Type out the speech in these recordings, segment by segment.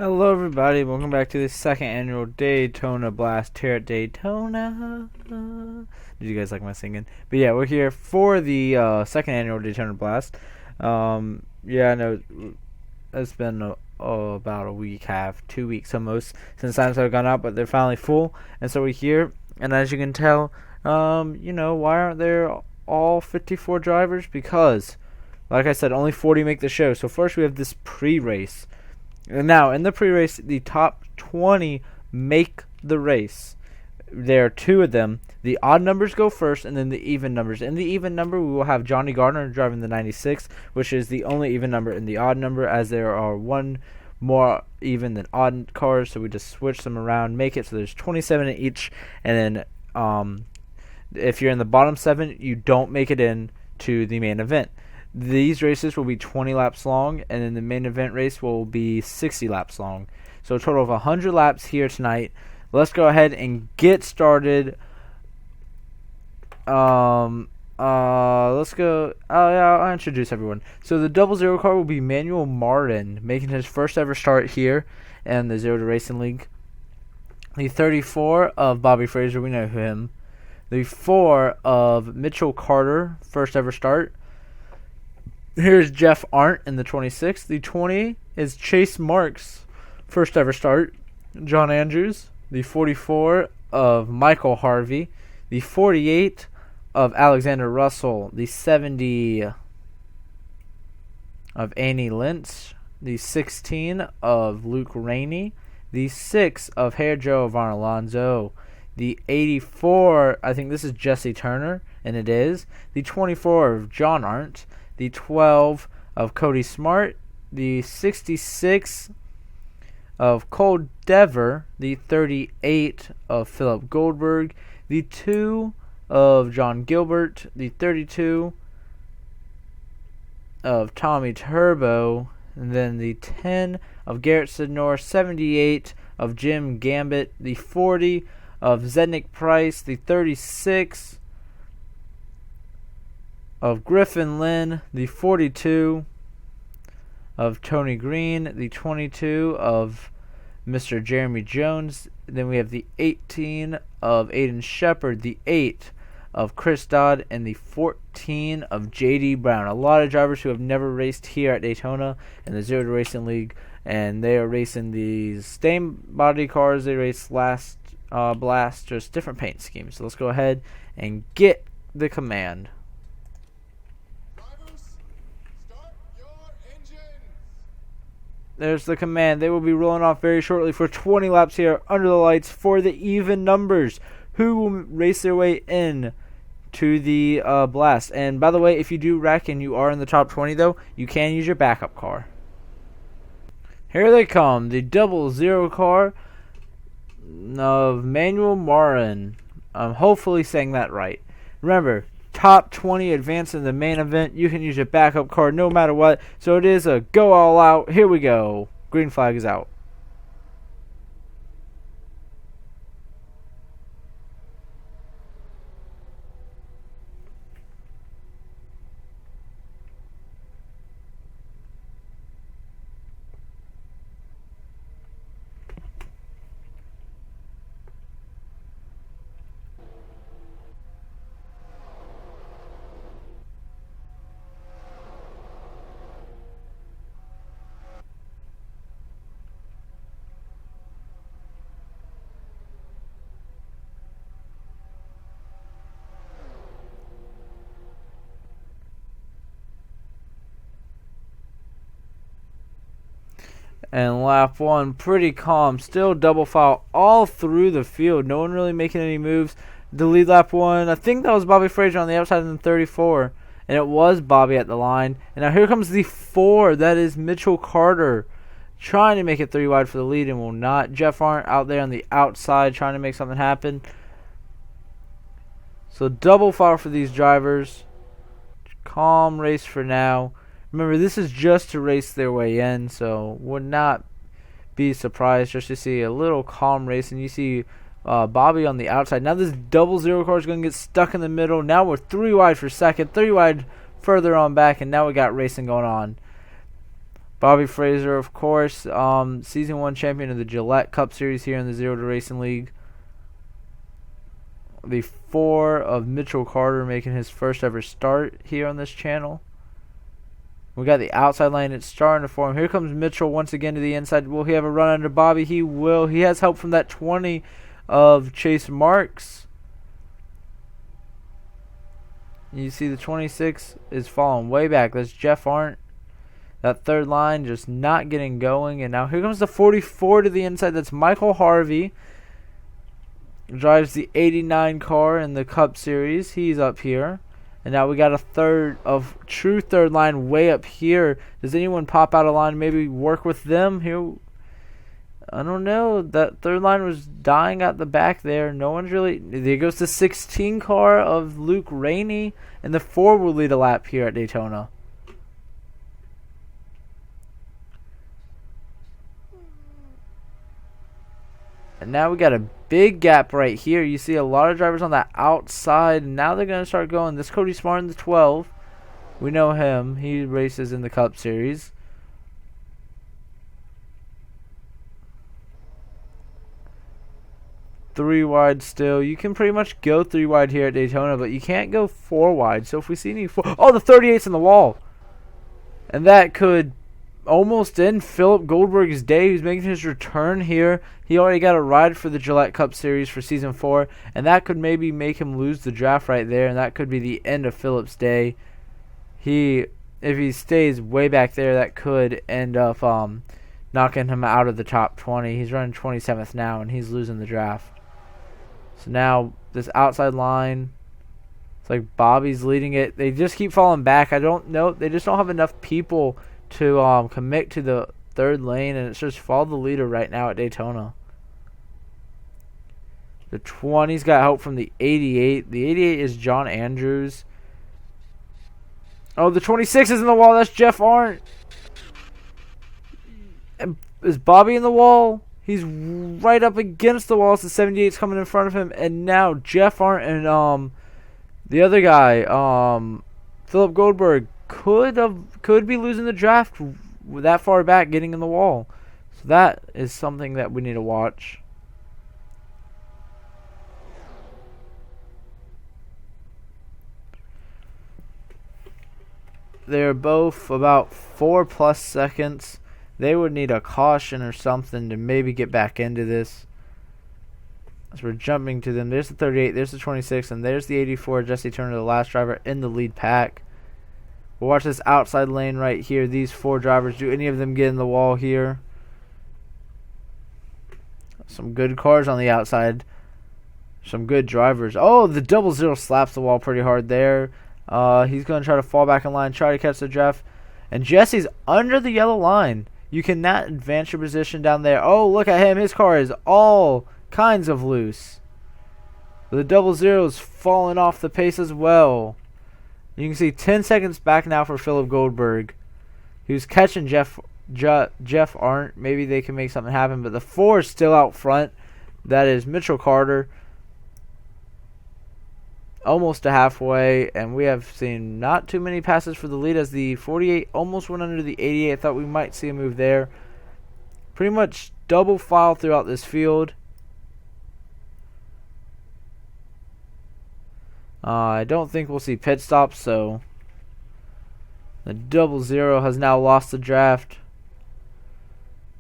Hello everybody, welcome back to the second annual Daytona Blast here at Daytona. Did you guys like my singing? But yeah, we're here for the second annual Daytona Blast. Yeah, I know it's been about a week, 2 weeks almost since times have gone out, but they're finally full, and so we're here. And as you can tell, why aren't there all 54 drivers? Because, like I said, only 40 make the show. So first we have this pre-race. And now, in the pre-race, the top 20 make the race. There are two of them. The odd numbers go first, and then the even numbers. In the even number, we will have Johnny Gardner driving the 96, which is the only even number in the odd number, as there are one more even than odd cars, so we just switch them around, make it so there's 27 in each, and then if you're in the bottom 7, you don't make it in to the main event. These races will be 20 laps long, and then the main event race will be 60 laps long. So a total of 100 laps here tonight. Let's go ahead and get started. Let's go. Oh yeah, I'll introduce everyone. So the 00 car will be Manuel Martin, making his first ever start here in the Zero to Racing League. The 34 of Bobby Fraser, we know him. The 4 of Mitchell Carter, first ever start. Here's Jeff Arndt in the 26. The 20 is Chase Marks, first ever start. John Andrews. The 44 of Michael Harvey. The 48 of Alexander Russell. The 70 of Annie Lynch. The 16 of Luke Rainey. The 6 of Hair Joe Von Alonso. The 84, I think this is Jesse Turner, and it is. The 24 of John Arndt. The 12 of Cody Smart, the 66 of Cole Dever, the 38 of Philip Goldberg, the 2 of John Gilbert, the 32 of Tommy Turbo, and then the 10 of Garrett Sidnor, 78 of Jim Gambit, the 40 of Zednick Price, the 36 of Griffin Lynn, the 42 of Tony Green, the 22 of Mr. Jeremy Jones. Then we have the 18 of Aiden Shepard, the 8 of Chris Dodd, and the 14 of J.D. Brown. A lot of drivers who have never raced here at Daytona in the Zero to Racing League, and they are racing these same body cars they raced last Blast, just different paint schemes. So let's go ahead and get the command. There's the command. They will be rolling off very shortly for 20 laps here under the lights for the even numbers, who will race their way in to the Blast. And by the way, if you do wreck and you are in the top 20, though, you can use your backup car. Here they come, the 00 car of Manuel Martin. I'm hopefully saying that right. Remember, top 20 advance in the main event. You can use your backup car no matter what. So it is a go all out. Here we go. Green flag is out. And lap 1, pretty calm. Still double file all through the field. No one really making any moves. The lead lap 1, I think that was Bobby Fraser on the outside in the 34. And it was Bobby at the line. And now here comes the 4. That is Mitchell Carter trying to make it 3 wide for the lead and will not. Jeff Arndt out there on the outside trying to make something happen. So double file for these drivers. Calm race for now. Remember, this is just to race their way in, so would not be surprised just to see a little calm race. And you see Bobby on the outside. Now this 00 car is going to get stuck in the middle. Now we're 3 wide for second, 3 wide further on back, and now we got racing going on. Bobby Fraser, of course, Season 1 champion of the Gillette Cup Series here in the Zero to Racing League. The 4 of Mitchell Carter making his first ever start here on this channel. We got the outside lane. It's starting to form. Here comes Mitchell once again to the inside. Will he have a run under Bobby? He will. He has help from that 20 of Chase Marks. You see the 26 is falling way back. That's Jeff Arndt. That third line just not getting going. And now here comes the 44 to the inside. That's Michael Harvey. Drives the 89 car in the Cup Series. He's up here. And now we got a true third line way up here. Does anyone pop out of line? Maybe work with them here? I don't know. That third line was dying at the back there. No one's really. There goes the 16 car of Luke Rainey. And the 4 will lead a lap here at Daytona. And now we got a big gap right here. You see a lot of drivers on that outside. And now they're going to start going. This Cody Smart in the 12. We know him. He races in the Cup Series. Three wide still. You can pretty much go 3 wide here at Daytona, but you can't go 4 wide. So if we see any 4... Oh, the 38's in the wall. And that could almost end Philip Goldberg's day. He's making his return here. He already got a ride for the Gillette Cup Series for Season 4, and that could maybe make him lose the draft right there, and that could be the end of Philip's day. If he stays way back there, that could end up knocking him out of the top 20. He's running 27th now, and he's losing the draft. So now this outside line, it's like Bobby's leading it. They just keep falling back. I don't know. They just don't have enough people to commit to the third lane, and it's just follow the leader right now at Daytona. The 20's got help from the 88. The 88 is John Andrews. Oh, the 26 is in the wall. That's Jeff Arndt. And is Bobby in the wall? He's right up against the wall. So the 78's coming in front of him, and now Jeff Arndt and the other guy, Philip Goldberg, could be losing the draft that far back, getting in the wall. So that is something that we need to watch. They're both about 4+ seconds. They would need a caution or something to maybe get back into this. As we're jumping to them, there's the 38, there's the 26, and there's the 84, Jesse Turner, the last driver in the lead pack. We'll watch this outside lane right here. These 4 drivers, do any of them get in the wall here? Some good cars on the outside. Some good drivers. Oh, the 00 slaps the wall pretty hard there. He's going to try to fall back in line, try to catch the draft. And Jesse's under the yellow line. You cannot advance your position down there. Oh, look at him. His car is all kinds of loose. The 00's falling off the pace as well. You can see 10 seconds back now for Philip Goldberg. He was catching Jeff Arndt. Maybe they can make something happen. But the 4 is still out front. That is Mitchell Carter. Almost to halfway. And we have seen not too many passes for the lead as the 48 almost went under the 88. I thought we might see a move there. Pretty much double file throughout this field. I don't think we'll see pit stops, so the 00 has now lost the draft.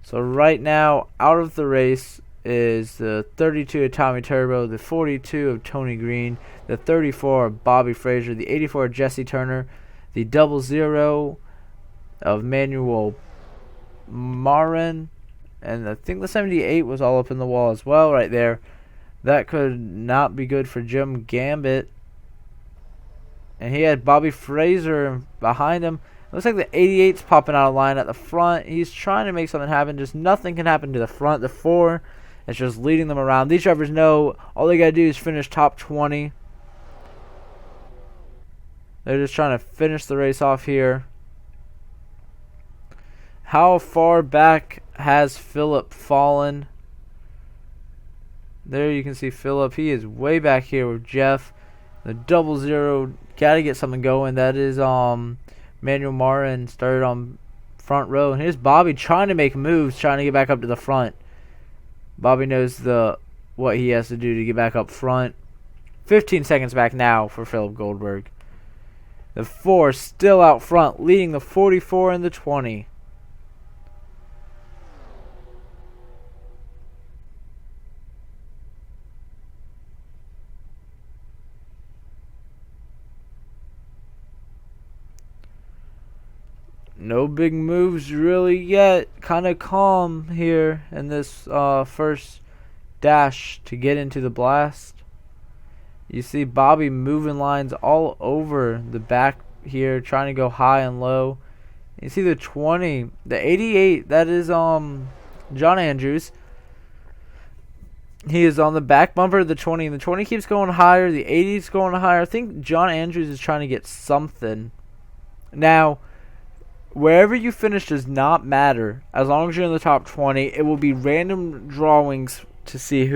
So right now, out of the race is the 32 of Tommy Turbo, the 42 of Tony Green, the 34 of Bobby Fraser, the 84 of Jesse Turner, the 00 of Manuel Marin, and I think the 78 was all up in the wall as well right there. That could not be good for Jim Gambit. And he had Bobby Fraser behind him. It looks like the 88's popping out of line at the front. He's trying to make something happen. Just nothing can happen to the front. The 4 is just leading them around. These drivers know all they got to do is finish top 20. They're just trying to finish the race off here. How far back has Philip fallen? There you can see Philip. He is way back here with Jeff. The 00 got to get something going. That is Manuel Marin started on front row. And here's Bobby trying to make moves, trying to get back up to the front. Bobby knows what he has to do to get back up front. 15 seconds back now for Philip Goldberg. The 4 still out front, leading the 44 and the 20. No big moves really yet. Kind of calm here in this first dash to get into the blast. You see Bobby moving lines all over the back here, trying to go high and low. You see the 20, the 88, that is John Andrews. He is on the back bumper of the 20, and the 20 keeps going higher. The 80 is going higher. I think John Andrews is trying to get something. Now, wherever you finish does not matter. As long as you're in the top 20, it will be random drawings to see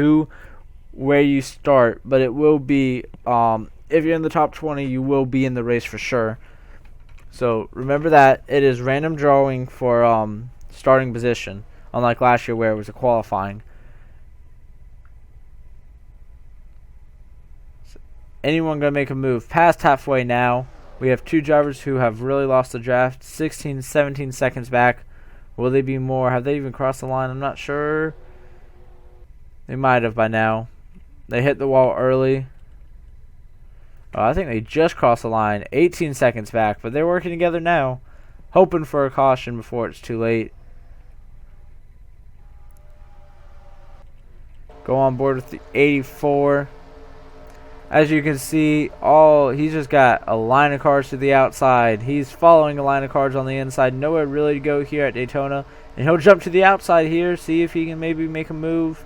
where you start. But it will be, if you're in the top 20, you will be in the race for sure. So remember that. It is random drawing for starting position. Unlike last year where it was a qualifying. So anyone going to make a move? Past halfway now. We have 2 drivers who have really lost the draft. 16, 17 seconds back. Will they be more? Have they even crossed the line? I'm not sure. They might have by now. They hit the wall early. Oh, I think they just crossed the line. 18 seconds back. But they're working together now. Hoping for a caution before it's too late. Go on board with the 84. As you can see, he's just got a line of cars to the outside. He's following a line of cars on the inside. Nowhere really to go here at Daytona. And he'll jump to the outside here, see if he can maybe make a move.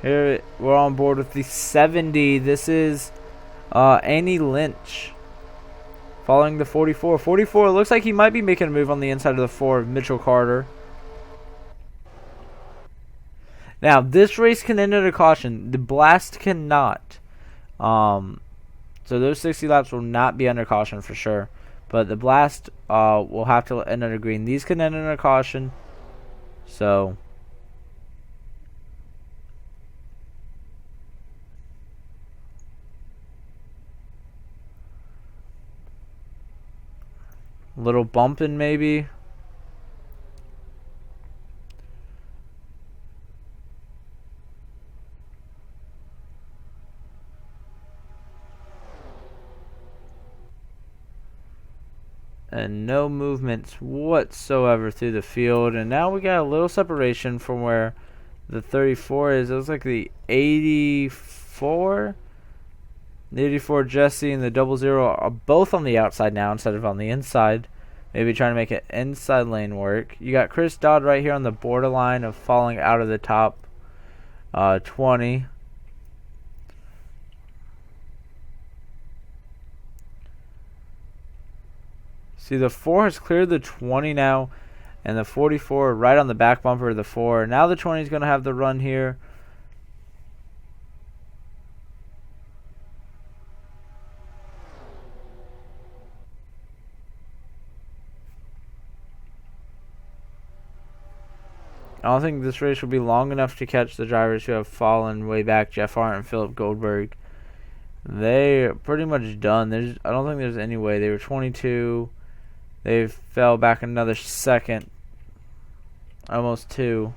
Here we're on board with the 70. This is Annie Lynch following the 44. 44 looks like he might be making a move on the inside of the 4 of Mitchell Carter. Now, this race can end at a caution. The Blast cannot. So those 60 laps will not be under caution for sure. But the Blast will have to end under green. These can end under a caution. So little bumping maybe. And no movements whatsoever through the field. And now we got a little separation from where the 34 is. It looks like the 84. The 84 Jesse and the 00 are both on the outside now instead of on the inside. Maybe trying to make it inside lane work. You got Chris Dodd right here on the borderline of falling out of the top 20. See, the 4 has cleared the 20 now, and the 44 right on the back bumper of the 4. Now the 20 is going to have the run here. I don't think this race will be long enough to catch the drivers who have fallen way back, Jeff Hart and Philip Goldberg. They're pretty much done. I don't think there's any way. They were 22. They fell back another second. Almost 2.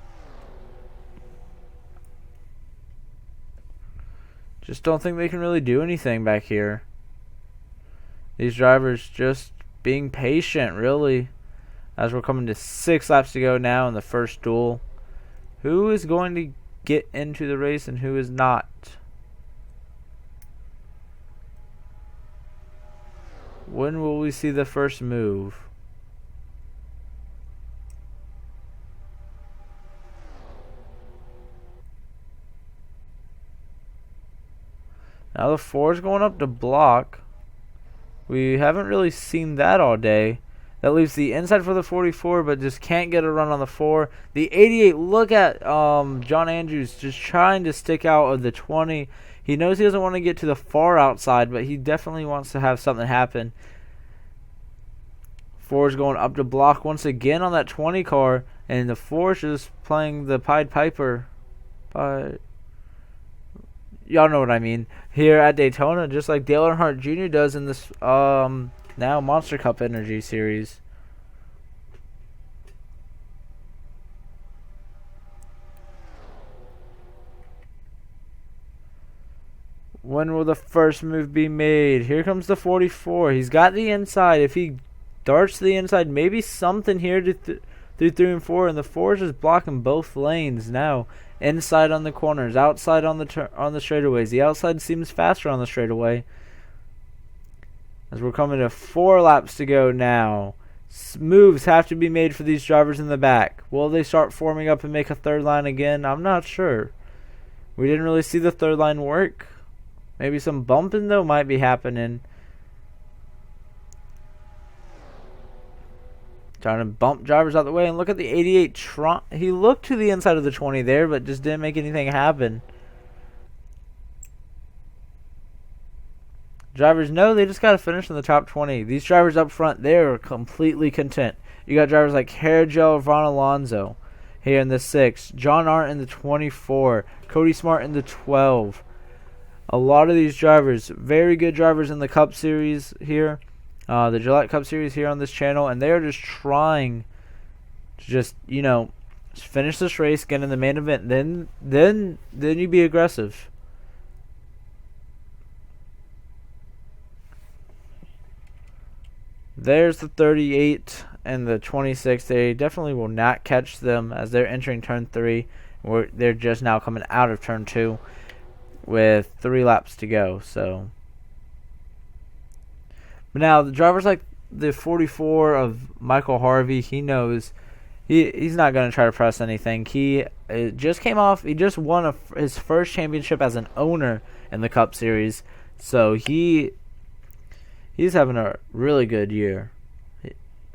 Just don't think they can really do anything back here. These drivers just being patient, really. As we're coming to 6 laps to go now in the first duel. Who is going to get into the race and who is not? When will we see the first move? Now the 4 is going up to block. We haven't really seen that all day. That leaves the inside for the 44, but just can't get a run on the 4. The 88, look at John Andrews just trying to stick out of the 20. He knows he doesn't want to get to the far outside, but he definitely wants to have something happen. 4 is going up to block once again on that 20 car, and the 4 is just playing the Pied Piper. Y'all know what I mean. Here at Daytona, just like Dale Earnhardt Jr. does in this now Monster Cup Energy Series. When will the first move be made? Here comes the 44. He's got the inside. If he darts to the inside, maybe something here to through 3 and 4, and the 4 is just blocking both lanes now. Inside on the corners, outside on the straightaways. The outside seems faster on the straightaway. As we're coming to 4 laps to go now. Moves have to be made for these drivers in the back. Will they start forming up and make a third line again? I'm not sure. We didn't really see the third line work. Maybe some bumping, though, might be happening. Trying to bump drivers out the way. And look at the 88 Trump. He looked to the inside of the 20 there, but just didn't make anything happen. Drivers know they just got to finish in the top 20. These drivers up front, they're completely content. You got drivers like Harrigel, Ron Alonso here in the 6. John Arndt in the 24. Cody Smart in the 12. A lot of these drivers, very good drivers in the Cup Series here. The Gillette Cup Series here on this channel. And they're just trying to just, finish this race, get in the main event. Then you be aggressive. There's the 38 and the 26. They definitely will not catch them as they're entering turn 3. They're just now coming out of turn 2 with 3 laps to go. So, but now the drivers like the 44 of Michael Harvey, he knows he's not going to try to press anything. He just came off. He just won his first championship as an owner in the Cup Series. So he's having a really good year.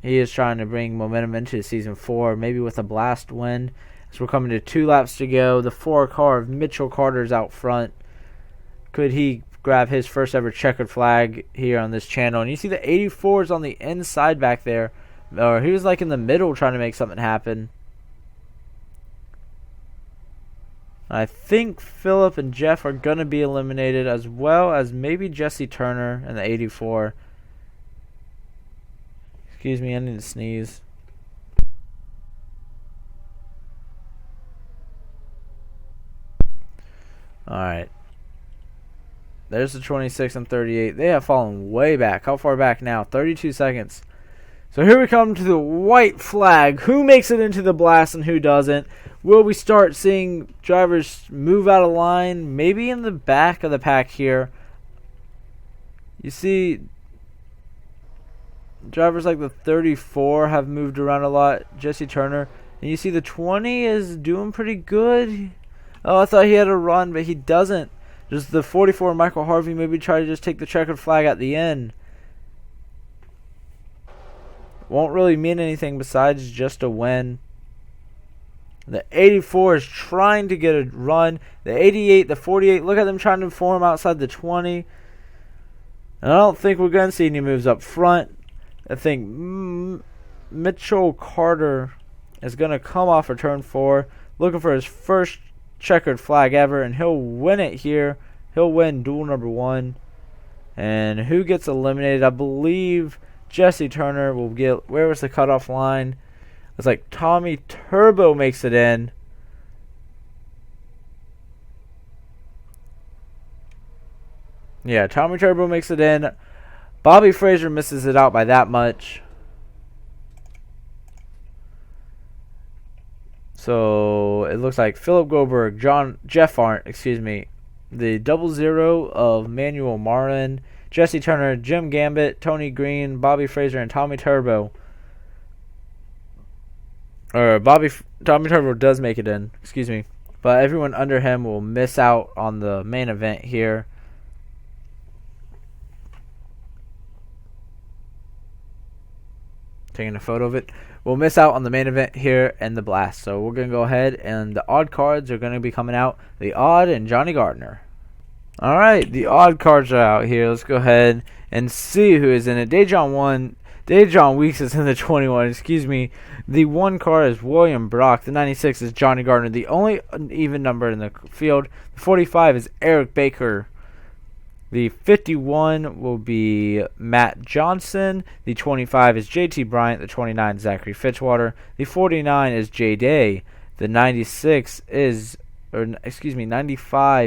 He is trying to bring momentum into season 4, maybe with a blast win. As we're coming to 2 laps to go, the 4 car of Mitchell Carter's out front. Could he grab his first ever checkered flag here on this channel? And you see the 84 is on the inside back there. Or he was like in the middle trying to make something happen. I think Phillip and Jeff are going to be eliminated, as well as maybe Jesse Turner in the 84. Excuse me, I need to sneeze. Alright. There's the 26 and 38. They have fallen way back. How far back now? 32 seconds. So here we come to the white flag. Who makes it into the blast and who doesn't? Will we start seeing drivers move out of line? Maybe in the back of the pack here. You see drivers like the 34 have moved around a lot. Jesse Turner. And you see the 20 is doing pretty good. Oh, I thought he had a run, but he doesn't. Just the 44 Michael Harvey maybe try to just take the checkered flag at the end. Won't really mean anything besides just a win. The 84 is trying to get a run. The 88, the 48, look at them trying to form outside the 20. And I don't think we're going to see any moves up front. I think Mitchell Carter is going to come off for turn 4, looking for his first checkered flag ever, and he'll win it here. He'll win duel number 1. And who gets eliminated? I believe Jesse Turner will get, where was the cutoff line? It's like Tommy Turbo makes it in. Yeah, Tommy Turbo makes it in. Bobby Fraser misses it out by that much. So it looks like Philip Goldberg, Jeff Arndt, the 00 of Manuel Marin, Jesse Turner, Jim Gambit, Tony Green, Bobby Fraser, and Tommy Turbo. Tommy Turbo does make it in, but everyone under him will miss out on the main event here. Taking a photo of it. We'll miss out on the main event here in the blast. So we're going to go ahead, and the odd cards are going to be coming out. The odd and Johnny Gardner. Alright, the odd cards are out here. Let's go ahead and see who is in it. Dejon 1. Dejon Weeks is in the 21. Excuse me. The 1 car is William Brock. The 96 is Johnny Gardner. The only even number in the field. The 45 is Eric Baker. The 51 will be Matt Johnson. The 25 is JT Bryant. The 29 is Zachary Fitzwater. The 49 is Jay Day. The 95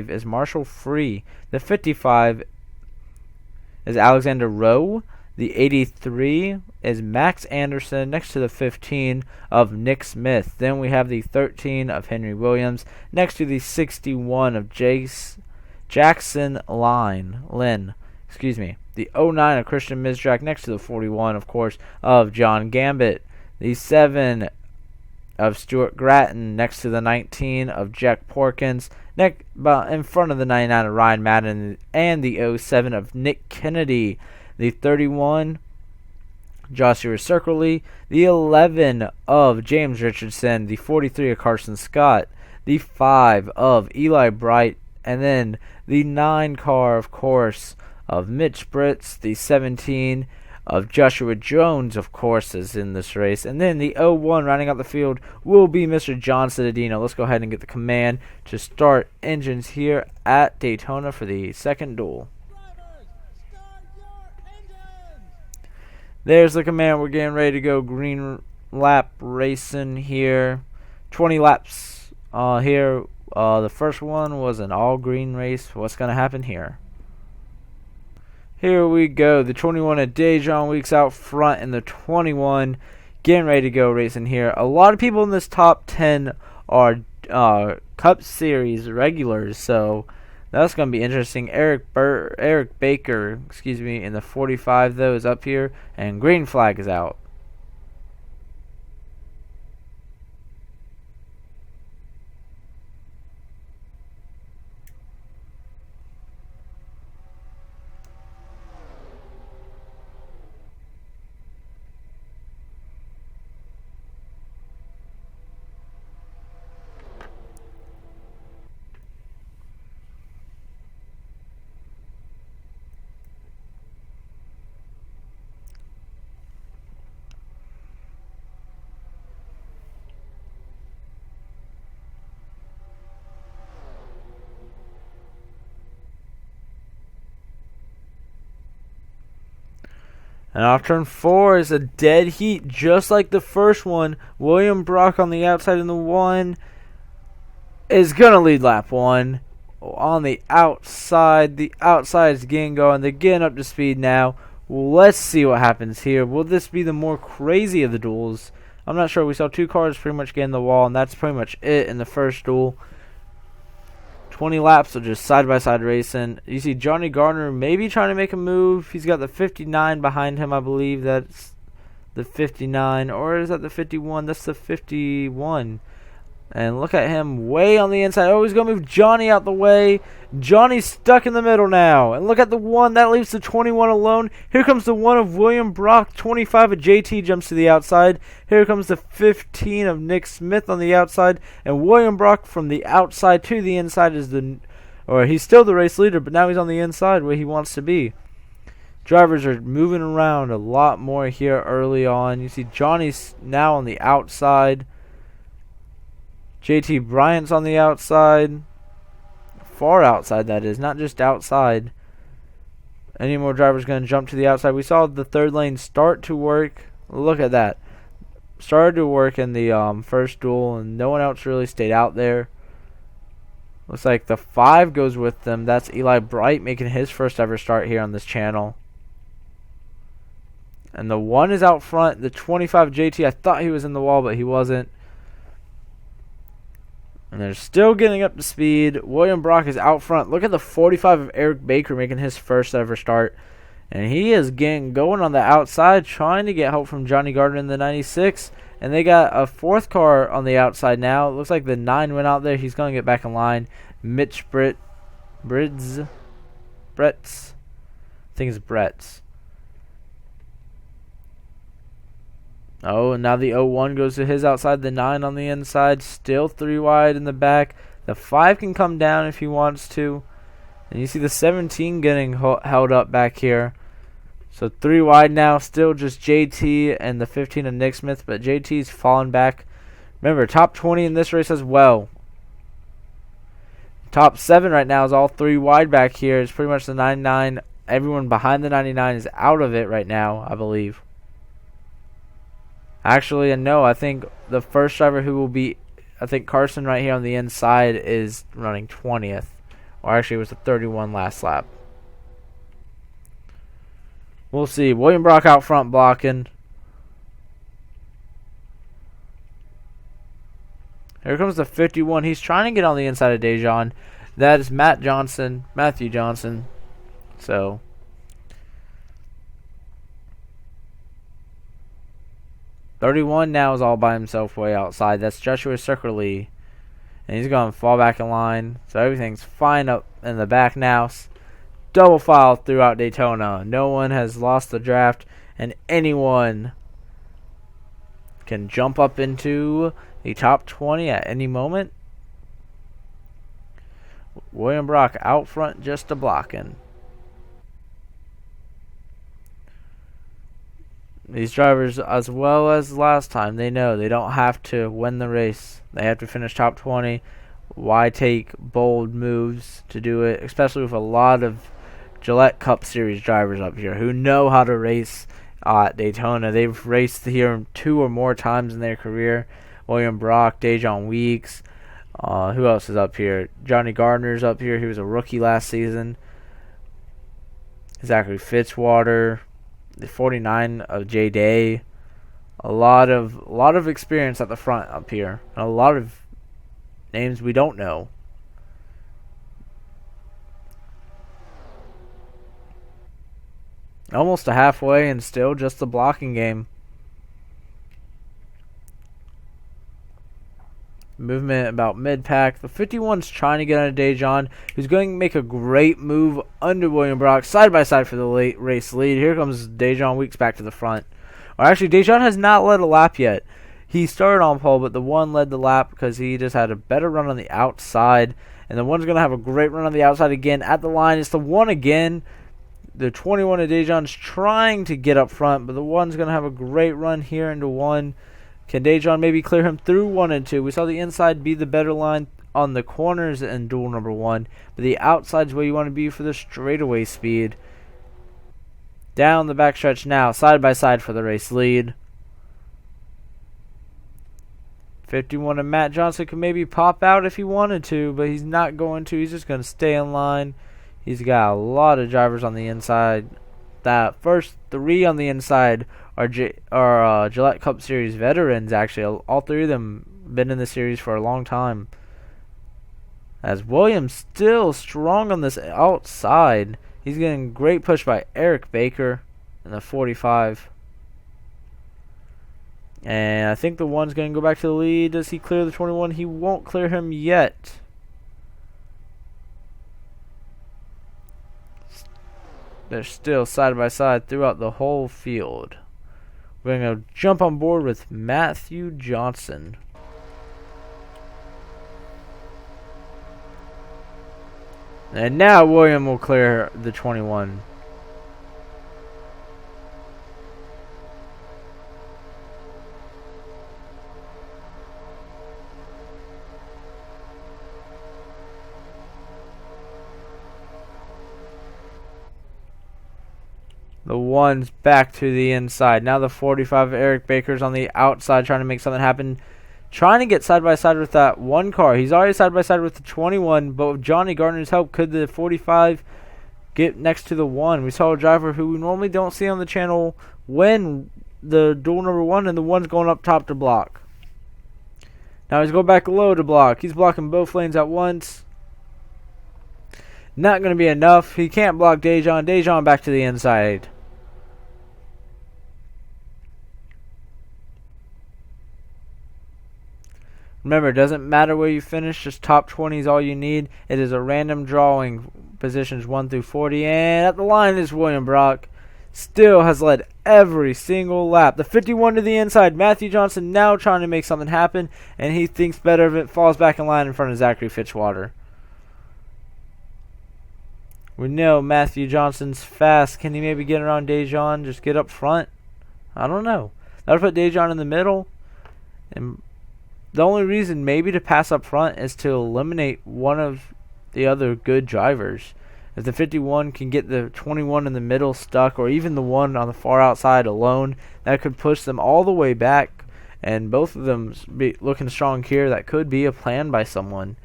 is Marshall Free. The 55 is Alexander Rowe. The 83 is Max Anderson next to the 15 of Nick Smith. Then we have the 13 of Henry Williams next to the 61 of Jackson Lynn. The 09 of Christian Mizrak next to the 41, of course, of John Gambit. The 7 of Stuart Gratton next to the 19 of Jack Porkins. In front of the 99 of Ryan Madden and the 07 of Nick Kennedy. The 31, Joshua Circley. The 11 of James Richardson. The 43 of Carson Scott. The 5 of Eli Bright. And then the 9 car, of course, of Mitch Britz. The 17 of Joshua Jones, of course, is in this race. And then the 01 rounding out the field will be Mr. John Cittadino. Let's go ahead and get the command to start engines here at Daytona for the second duel. There's the command. We're getting ready to go green lap racing here. 20 laps here. The first one was an all green race. What's going to happen here? Here we go. The 21 of Dejon Weeks out front in the 21. Getting ready to go racing here. A lot of people in this top 10 are Cup Series regulars, so that's going to be interesting. Eric Baker, in the 45 though is up here, and green flag is out. And off turn 4 is a dead heat, just like the first one. William Brock on the outside in the 1 is going to lead lap 1. On the outside is getting going. They're getting up to speed now. Let's see what happens here. Will this be the more crazy of the duels? I'm not sure. We saw 2 cars pretty much get in the wall, and that's pretty much it in the first duel. 20 laps of just side-by-side racing. You see Johnny Gardner maybe trying to make a move. He's got the 59 behind him, I believe. That's the 59. Or is that the 51? That's the 51. And look at him way on the inside. Oh, he's going to move Johnny out the way. Johnny's stuck in the middle now. And look at the 1. That leaves the 21 alone. Here comes the 1 of William Brock. 25 of JT jumps to the outside. Here comes the 15 of Nick Smith on the outside. And William Brock from the outside to the inside is he's still the race leader, but now he's on the inside where he wants to be. Drivers are moving around a lot more here early on. You see Johnny's now on the outside. JT Bryant's on the outside. Far outside, that is. Not just outside. Any more drivers going to jump to the outside? We saw the third lane start to work. Look at that. Started to work in the first duel, and no one else really stayed out there. Looks like the 5 goes with them. That's Eli Bright making his first ever start here on this channel. And the 1 is out front. The 25 JT, I thought he was in the wall, but he wasn't. And they're still getting up to speed. William Brock is out front. Look at the 45 of Eric Baker making his first ever start. And he is getting going on the outside, trying to get help from Johnny Gardner in the 96. And they got a 4th car on the outside now. It looks like the 9 went out there. He's going to get back in line. Mitch Bretts. I think it's Bretts. Oh, and now the 01 goes to his outside. The 9 on the inside. Still 3 wide in the back. The 5 can come down if he wants to. And you see the 17 getting held up back here. So 3 wide now, still just JT and the 15 of Nick Smith, but JT's fallen back. Remember, top 20 in this race as well. Top 7 right now is all 3 wide back here. It's pretty much the 99. Everyone behind the 99 is out of it right now, I believe. Actually, no, I think the first driver who will be, I think Carson right here on the inside is running 20th. Or actually, it was the 31 last lap. We'll see. William Brock out front blocking. Here comes the 51. He's trying to get on the inside of Dejan. That is Matthew Johnson. So, $31 now is all by himself way outside. That's Joshua Circley. And he's going to fall back in line. So everything's fine up in the back now. Double file throughout Daytona. No one has lost the draft. And anyone can jump up into the top 20 at any moment. William Brock out front just a blocking. These drivers, as well as last time, they know they don't have to win the race. They have to finish top 20. Why take bold moves to do it, especially with a lot of Gillette Cup Series drivers up here who know how to race at Daytona. They've raced here 2 or more times in their career. William Brock, Dejan Weeks. Who else is up here? Johnny Gardner's up here. He was a rookie last season. Zachary Fitzwater. The 49 of J Day. A lot of experience at the front up here. And a lot of names we don't know. Almost a halfway and still just a blocking game. Movement about mid-pack. The 51's trying to get on a Dejan, who's going to make a great move under William Brock, side by side for the late race lead. Here comes Dejan Weeks back to the front. Or actually, Dejan has not led a lap yet. He started on pole, but the 1 led the lap because he just had a better run on the outside. And the 1's going to have a great run on the outside again at the line. It's the 1 again. The 21 of Dejan's trying to get up front, but the 1's going to have a great run here into 1. Can Dejan maybe clear him through 1 and 2? We saw the inside be the better line on the corners in duel number 1, but the outside's where you want to be for the straightaway speed. Down the backstretch now, side by side for the race lead. 51 of Matt Johnson could maybe pop out if he wanted to, but he's not going to. He's just going to stay in line. He's got a lot of drivers on the inside. That first 3 on the inside are Gillette Cup Series veterans, actually. All 3 of them been in the series for a long time. As Williams still strong on this outside. He's getting great push by Eric Baker in the 45. And I think the 1's going to go back to the lead. Does he clear the 21? He won't clear him yet. They're still side by side throughout the whole field. We're going to jump on board with Matthew Johnson. And now William will clear the 21. The 1's back to the inside. Now the 45 Eric Baker's on the outside trying to make something happen. Trying to get side by side with that 1 car. He's already side by side with the 21, but with Johnny Gardner's help, could the 45 get next to the 1? We saw a driver who we normally don't see on the channel win the duel number 1, and the 1's going up top to block. Now he's going back low to block. He's blocking both lanes at once. Not going to be enough. He can't block Dejan. Dejan back to the inside. Remember, it doesn't matter where you finish, just top 20 is all you need. It is a random drawing, positions 1 through 40, and at the line is William Brock. Still has led every single lap. The 51 to the inside, Matthew Johnson now trying to make something happen, and he thinks better of it, falls back in line in front of Zachary Fitzwater. We know Matthew Johnson's fast. Can he maybe get around Dejan? Just get up front? I don't know. That'll put Dejan in the middle. And the only reason maybe to pass up front is to eliminate one of the other good drivers. If the 51 can get the 21 in the middle stuck, or even the one on the far outside alone, that could push them all the way back. And both of them be looking strong here. That could be a plan by someone.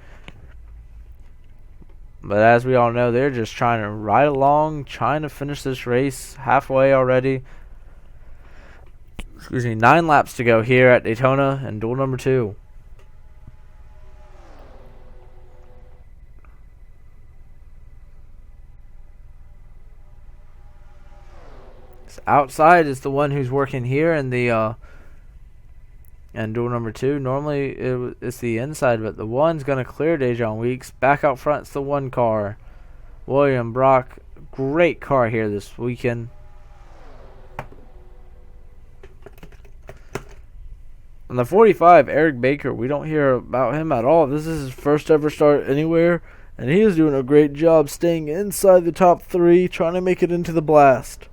But as we all know, they're just trying to ride along, trying to finish this race halfway already. Excuse me, 9 laps to go here at Daytona and duel number 2. So outside is the one who's working here in the and duel number 2. Normally it's the inside, but the one's going to clear Dejan Weeks. Back out front's the 1 car. William Brock, great car here this weekend. On the 45, Eric Baker, we don't hear about him at all. This is his first ever start anywhere, and he is doing a great job staying inside the top 3, trying to make it into the blast.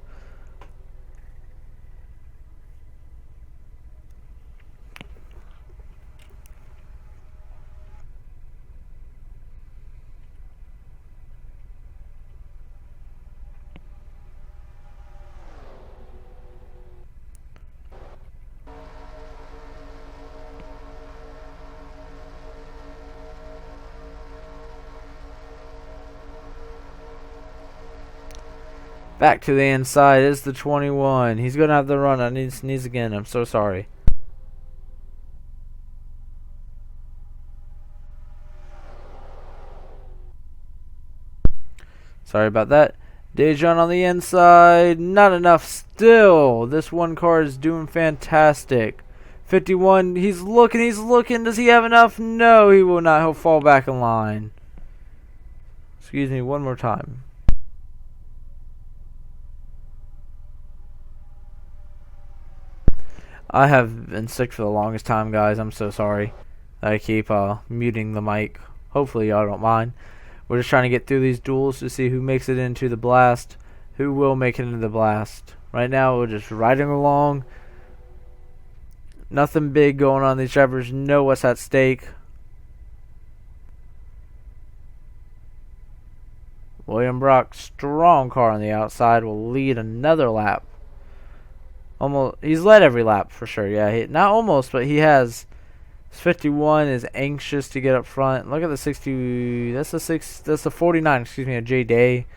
Back to the inside is the 21. He's going to have the run. I need to sneeze again. I'm so sorry. Sorry about that. Dejan on the inside. Not enough still. This 1 car is doing fantastic. 51. He's looking. Does he have enough? No, he will not. He'll fall back in line. Excuse me one more time. I have been sick for the longest time, guys. I'm so sorry. I keep muting the mic. Hopefully y'all don't mind. We're just trying to get through these duels to see who makes it into the blast. Who will make it into the blast. Right now we're just riding along. Nothing big going on. These drivers know what's at stake. William Brock, strong car on the outside, will lead another lap. Almost, he's led every lap for sure. Yeah, not almost, but he has. 51 is anxious to get up front. Look at the 60. That's the 49. Excuse me, a J Day.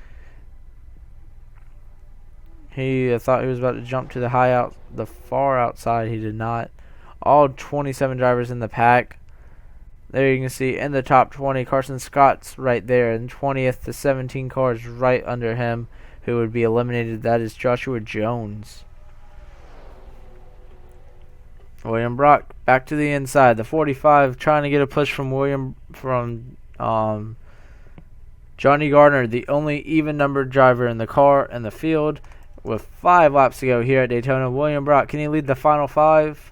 He thought he was about to jump to the far outside. He did not. All 27 drivers in the pack. There you can see in the top 20, Carson Scott's right there, and 20th to 17 cars right under him, who would be eliminated. That is Joshua Jones. William Brock back to the inside. The 45 trying to get a push from Johnny Gardner, the only even numbered driver in the car and the field, with 5 laps to go here at Daytona. William Brock, can he lead the final 5?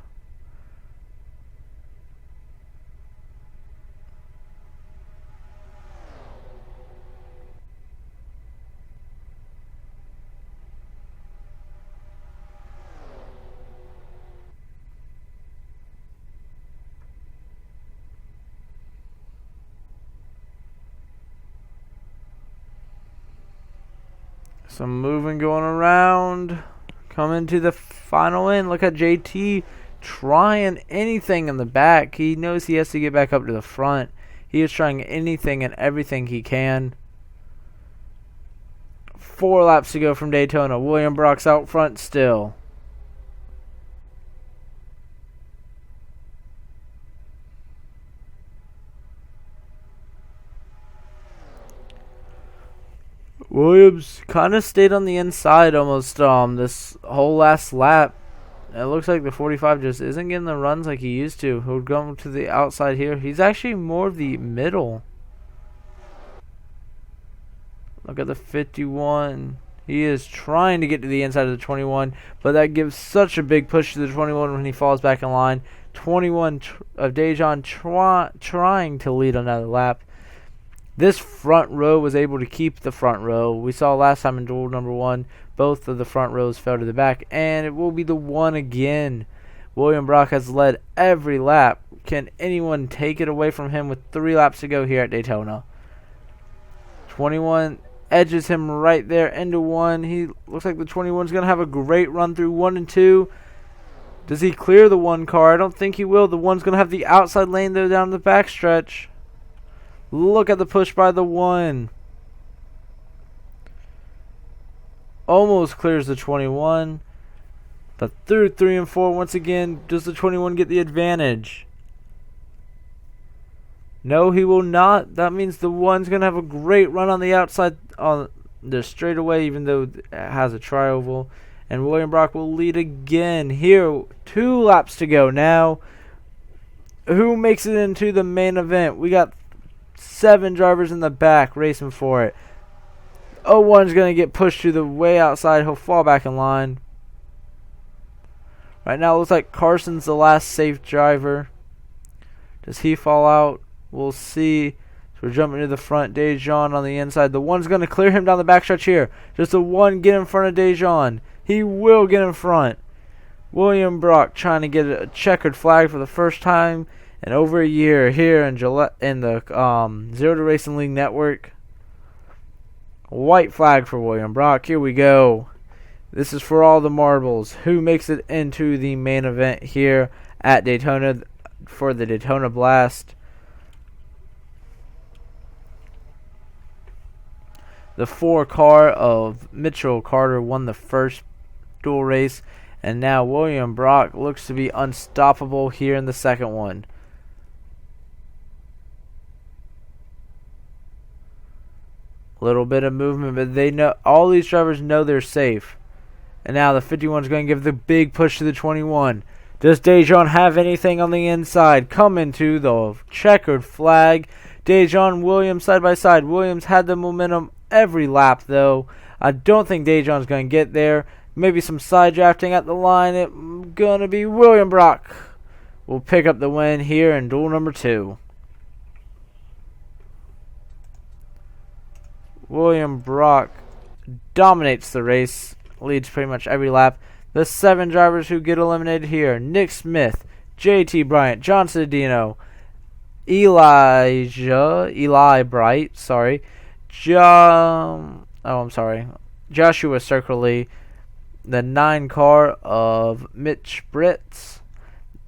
Some moving going around. Coming to the final end. Look at JT trying anything in the back. He knows he has to get back up to the front. He is trying anything and everything he can. 4 laps to go from Daytona. William Brock's out front still. Williams kind of stayed on the inside almost this whole last lap. It looks like the 45 just isn't getting the runs like he used to. He'll go to the outside here. He's actually more of the middle. Look at the 51. He is trying to get to the inside of the 21, but that gives such a big push to the 21 when he falls back in line. 21 of Dejan trying to lead another lap. This front row was able to keep the front row. We saw last time in duel number 1, both of the front rows fell to the back, and it will be the 1 again. William Brock has led every lap. Can anyone take it away from him with 3 laps to go here at Daytona? 21 edges him right there into 1. He looks like the 21 is going to have a great run through 1 and 2. Does he clear the 1 car? I don't think he will. The 1's going to have the outside lane though down the backstretch. Look at the push by the 1. Almost clears the 21. But through 3 and 4, once again, does the 21 get the advantage? No, he will not. That means the 1's going to have a great run on the outside on the straightaway, even though it has a tri-oval. And William Brock will lead again. Here, 2 laps to go now. Who makes it into the main event? We got 7 drivers in the back racing for it. 01's going to get pushed to the way outside. He'll fall back in line. Right now it looks like Carson's the last safe driver. Does he fall out? We'll see. So we're jumping to the front. Dejan on the inside. The 1's going to clear him down the backstretch here. Does the 1 get in front of Dejan? He will get in front. William Brock trying to get a checkered flag for the first time in over a year here in the Zero to Racing League Network. White flag for William Brock. Here we go. This is for all the marbles. Who makes it into the main event here at Daytona for the Daytona Blast? The 4 car of Mitchell Carter won the first duel race, and now William Brock looks to be unstoppable here in the second one. Little bit of movement, but they know, all these drivers know they're safe. And now the 51 is going to give the big push to the 21. Does Dejan have anything on the inside? Coming to the checkered flag. Dejan, Williams side by side. Williams had the momentum every lap, though. I don't think Dejan's going to get there. Maybe some side drafting at the line. It's going to be William Brock. Will pick up the win here in duel number 2. William Brock dominates the race. Leads pretty much every lap. The 7 drivers who get eliminated here: Nick Smith, JT Bryant, John Cedino, Eli Bright, Joshua Circley, the 9 car of Mitch Britz,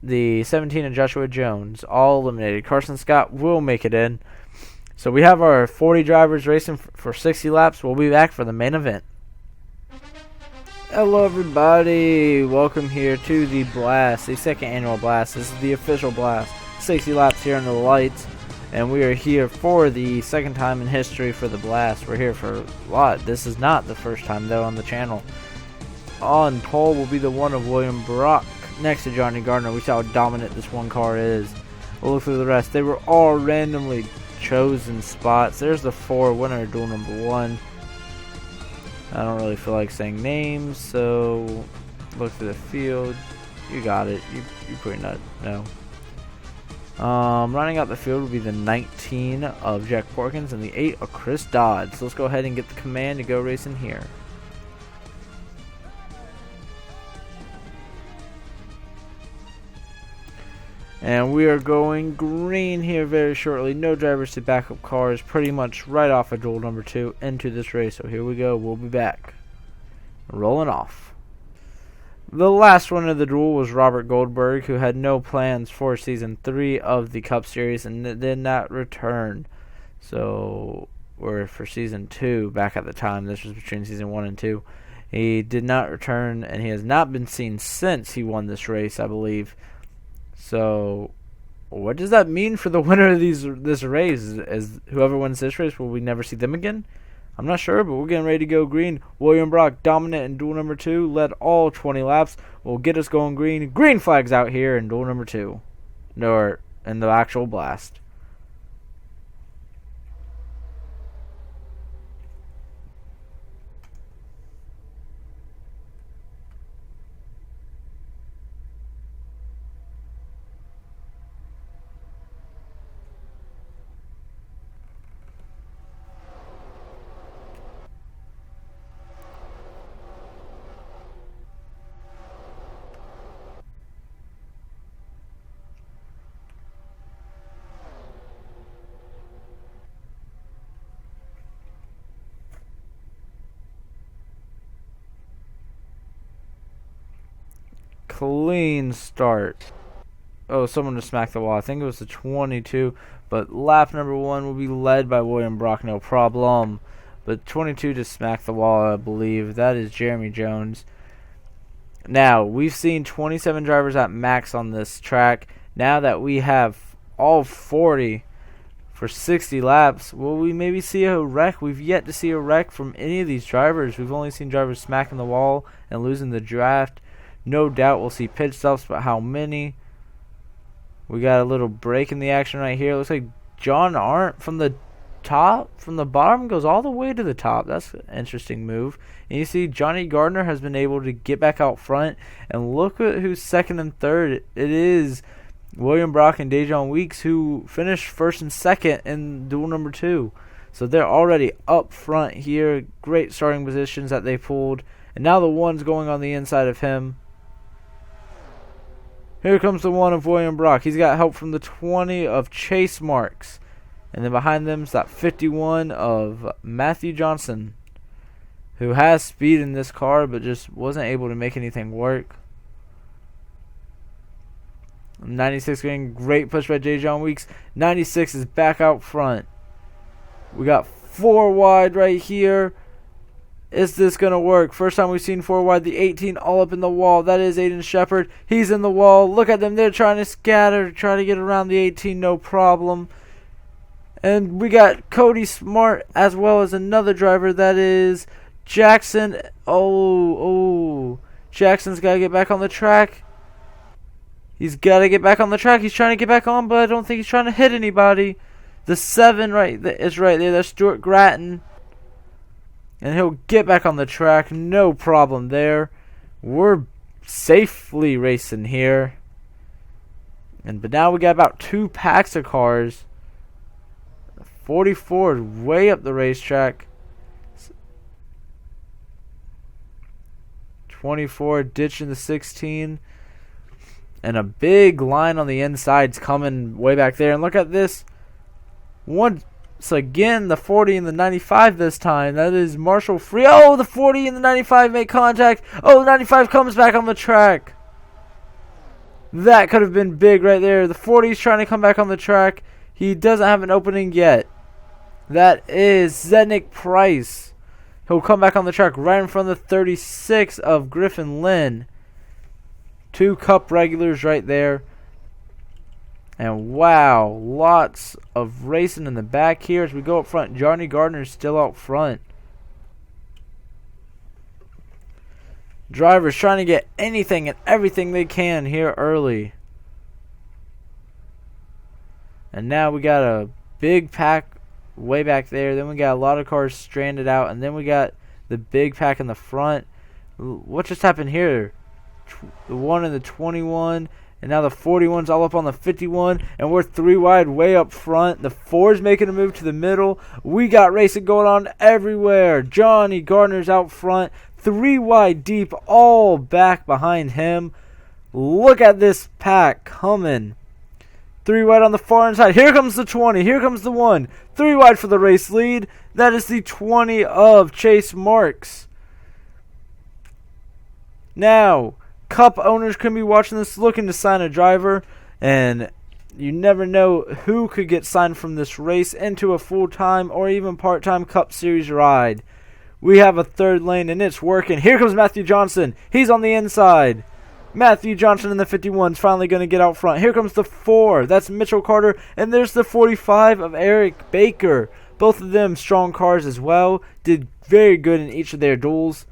the 17 of Joshua Jones, all eliminated. Carson Scott will make it in. So we have our 40 drivers racing for 60 laps. We'll be back for the main event. Hello everybody, welcome here to the Blast, the second annual Blast. This is the official Blast, 60 laps here under the lights, and we are here for the second time in history for the Blast. We're here for a lot. This is not the first time though on the channel. On pole will be the 1 of William Brock, next to Johnny Gardner. We see how dominant this 1 car is. We'll look through the rest. They were all randomly chosen spots. There's the 4 winner of duel number 1. I don't really feel like saying names, so look through the field. You got it. You pretty not know. Running out the field will be the 19 of Jack Porkins and the 8 of Chris Dodd. So let's go ahead and get the command to go racing here. And we are going green here very shortly. No drivers to backup cars. Pretty much right off of duel number 2 into this race. So here we go. We'll be back. Rolling off. The last one of the duel was Robert Goldberg, who had no plans for Season 3 of the Cup Series and did not return. So we're for Season 2 back at the time. This was between Season 1 and 2. He did not return, and he has not been seen since he won this race, I believe. So, what does that mean for the winner of this race? Is whoever wins this race, will we never see them again? I'm not sure, but we're getting ready to go green. William Brock, dominant in duel number 2, led all 20 laps. Will get us going green. Green flags out here in duel number 2. No, in the actual Blast. clean start. Oh, someone just smacked the wall. I think it was the 22. But lap number 1 will be led by William Brock, no problem. But 22 just smacked the wall, I believe. That is Jeremy Jones. Now, we've seen 27 drivers at max on this track. Now that we have all 40 for 60 laps, will we maybe see a wreck? We've yet to see a wreck from any of these drivers. We've only seen drivers smacking the wall and losing the draft. No doubt we'll see pit stops, but how many? We got a little break in the action right here. It looks like John Arndt from the bottom goes all the way to the top. That's an interesting move. And you see Johnny Gardner has been able to get back out front. And look at who's second and third. It is William Brock and Dejon Weeks, who finished first and second in duel number 2. So they're already up front here. Great starting positions that they pulled. And now the one's going on the inside of him. Here comes the one of William Brock. He's got help from the 20 of Chase Marks. And then behind them is that 51 of Matthew Johnson, who has speed in this car but just wasn't able to make anything work. 96 getting great push by Dejon Weeks. 96 is back out front. We got 4 wide right here. Is this going to work? First time we've seen 4 wide. The 18 all up in the wall. That is Aiden Shepard. He's in the wall. Look at them. They're trying to scatter, try to get around the 18. No problem. And we got Cody Smart as well as another driver. That is Jackson. Jackson's got to get back on the track. He's got to get back on the track. He's trying to get back on, but I don't think he's trying to hit anybody. The 7 is right there. That's Stuart Gratton. And he'll get back on the track. No problem there. We're safely racing here. But now we got about 2 packs of cars. 44 is way up the racetrack. 24 ditching the 16. And a big line on the inside's coming way back there. And look at this. So again, the 40 and the 95 this time. That is Marshall Free. Oh, the 40 and the 95 make contact. Oh, the 95 comes back on the track. That could have been big right there. The 40 is trying to come back on the track. He doesn't have an opening yet. That is Zednick Price. He'll come back on the track right in front of the 36 of Griffin Lynn. 2 Cup regulars right there. And wow, lots of racing in the back here as we go up front. Johnny Gardner's still out front. Drivers trying to get anything and everything they can here early. And now we got a big pack way back there. Then we got a lot of cars stranded out. And then we got the big pack in the front. What just happened here? The 1 and the 21. And now the 41's all up on the 51. And we're 3 wide way up front. The 4's making a move to the middle. We got racing going on everywhere. Johnny Gardner's out front. 3 wide deep, all back behind him. Look at this pack coming. 3 wide on the far inside. Here comes the 20. Here comes the 1. 3 wide for the race lead. That is the 20 of Chase Marks. Now, Cup owners can be watching this looking to sign a driver. And you never know who could get signed from this race into a full-time or even part-time Cup Series ride. We have a 3rd lane, and it's working. Here comes Matthew Johnson. He's on the inside. Matthew Johnson in the 51's finally going to get out front. Here comes the 4. That's Mitchell Carter. And there's the 45 of Eric Baker. Both of them strong cars as well. Did very good in each of their duels.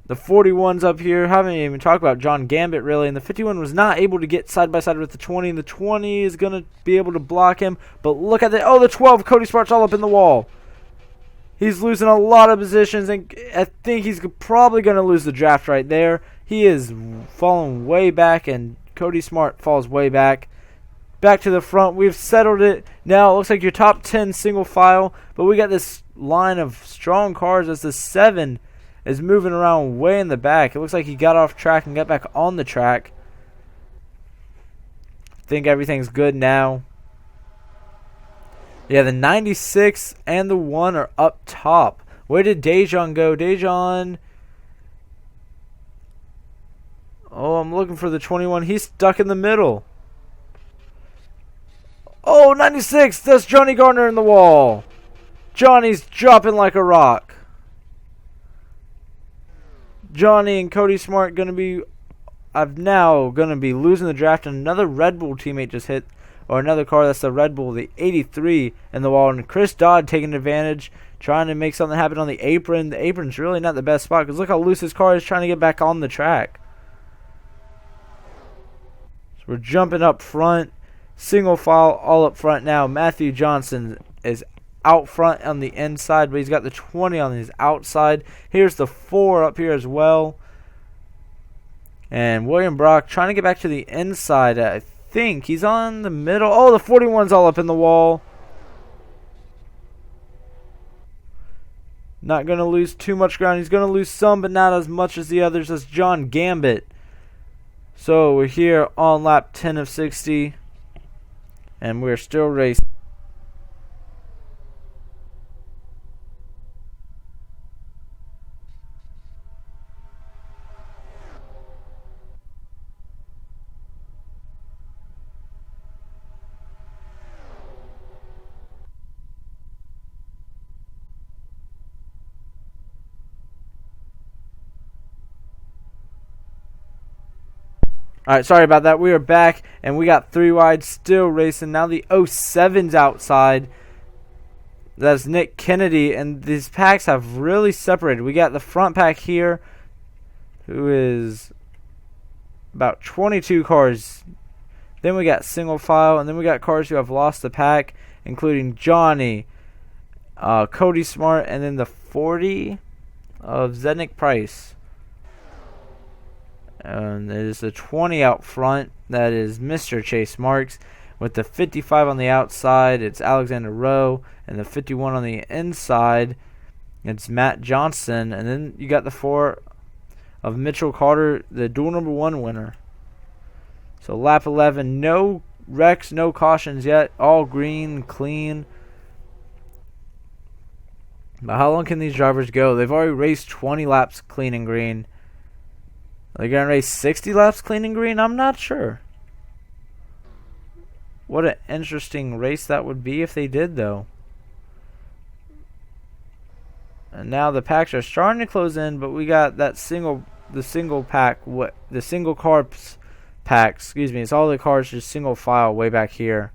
The 41's up here. Haven't even talked about John Gambit, really. And the 51 was not able to get side by side with the 20. And the 20 is going to be able to block him. But look at that. Oh, the 12. Cody Smart's all up in the wall. He's losing a lot of positions, and I think he's probably going to lose the draft right there. He is falling way back, and Cody Smart falls way back. Back to the front. We've settled it. Now it looks like your top 10 single file, but we got this line of strong cars as the 7 is moving around way in the back. It looks like he got off track and got back on the track. I think everything's good now. Yeah, the 96 and the 1 are up top. Where did Dejon go? Dejon. Oh, I'm looking for the 21. He's stuck in the middle. Oh, 96. That's Johnny Garner in the wall. Johnny's dropping like a rock. Johnny and Cody Smart going to be losing the draft, and another Red Bull teammate just hit, or another car. That's the Red Bull, the 83 in the wall, and Chris Dodd taking advantage, trying to make something happen on the apron. The apron's really not the best spot because look how loose his car is trying to get back on the track. So we're jumping up front, single file all up front now. Matthew Johnson is out front on the inside, but he's got the 20 on his outside. Here's the 4 up here as well. And William Brock trying to get back to the inside. I think he's on the middle. Oh, the 41's all up in the wall. Not going to lose too much ground. He's going to lose some, but not as much as the others. As John Gambit. So we're here on lap 10 of 60. And we're still racing. Alright, sorry about that. We are back, and we got 3 wide, still racing. Now the 07's outside. That's Nick Kennedy, and these packs have really separated. We got the front pack here, who is about 22 cars. Then we got single file, and then we got cars who have lost the pack, including Johnny, Cody Smart, and then the 40 of Zednick Price. And there's the 20 out front. That is Mr. Chase Marks. With the 55 on the outside, it's Alexander Rowe. And the 51 on the inside, it's Matt Johnson. And then you got the 4 of Mitchell Carter, the dual number 1 winner. So lap 11, no wrecks, no cautions yet. All green, clean. But how long can these drivers go? They've already raced 20 laps clean and green. Are they going to race 60 laps clean and green? I'm not sure. What an interesting race that would be if they did, though. And now the packs are starting to close in, but we got that single car pack, excuse me. It's all the cars just single file way back here.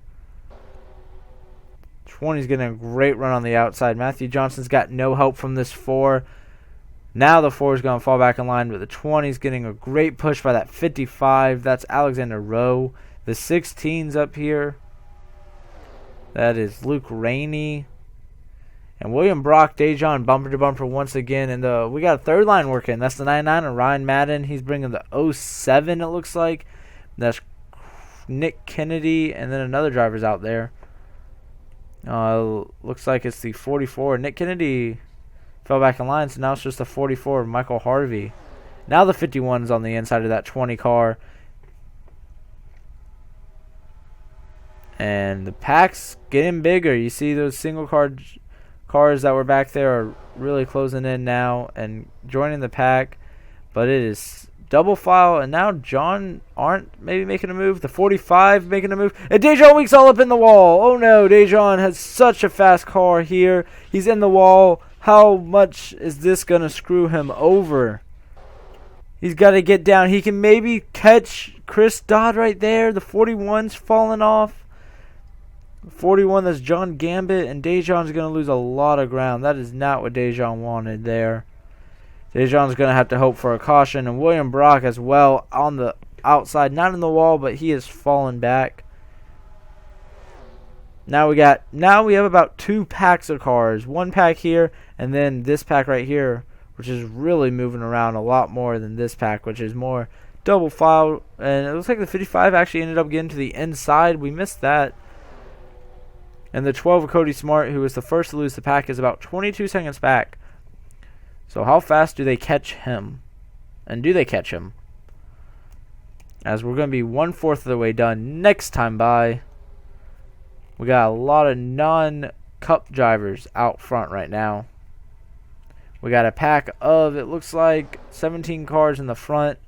20's getting a great run on the outside. Matthew Johnson's got no help from this 4. Now the 4 is going to fall back in line, but the 20 is getting a great push by that 55. That's Alexander Rowe. The 16's up here. That is Luke Rainey. And William Brock, Dejon, bumper to bumper once again. And we got a third line working. That's the 99 and Ryan Madden. He's bringing the 07, it looks like. That's Nick Kennedy. And then another driver's out there. Looks like it's the 44. Nick Kennedy fell back in line, so now it's just the 44 of Michael Harvey. Now the 51's on the inside of that 20 car. And the pack's getting bigger. You see those single cars that were back there are really closing in now and joining the pack. But it is double file, and now John Arndt maybe making a move. The 45 making a move. And Dejon Weeks all up in the wall. Oh no, Dejon has such a fast car here. He's in the wall. How much is this going to screw him over? He's got to get down. He can maybe catch Chris Dodd right there. The 41's falling off. 41, that's John Gambit. And Dejon's going to lose a lot of ground. That is not what Dejon wanted there. Dejon's going to have to hope for a caution. And William Brock as well on the outside. Not in the wall, but he has fallen back. Now we have about 2 packs of cars. 1 pack here, and then this pack right here, which is really moving around a lot more than this pack, which is more double file. And it looks like the 55 actually ended up getting to the inside. We missed that. And the 12 of Cody Smart, who was the first to lose the pack, is about 22 seconds back. So how fast do they catch him? And do they catch him? As we're going to be 1/4 of the way done next time by. We got a lot of non-cup drivers out front right now. We got a pack of, it looks like, 17 cars in the front.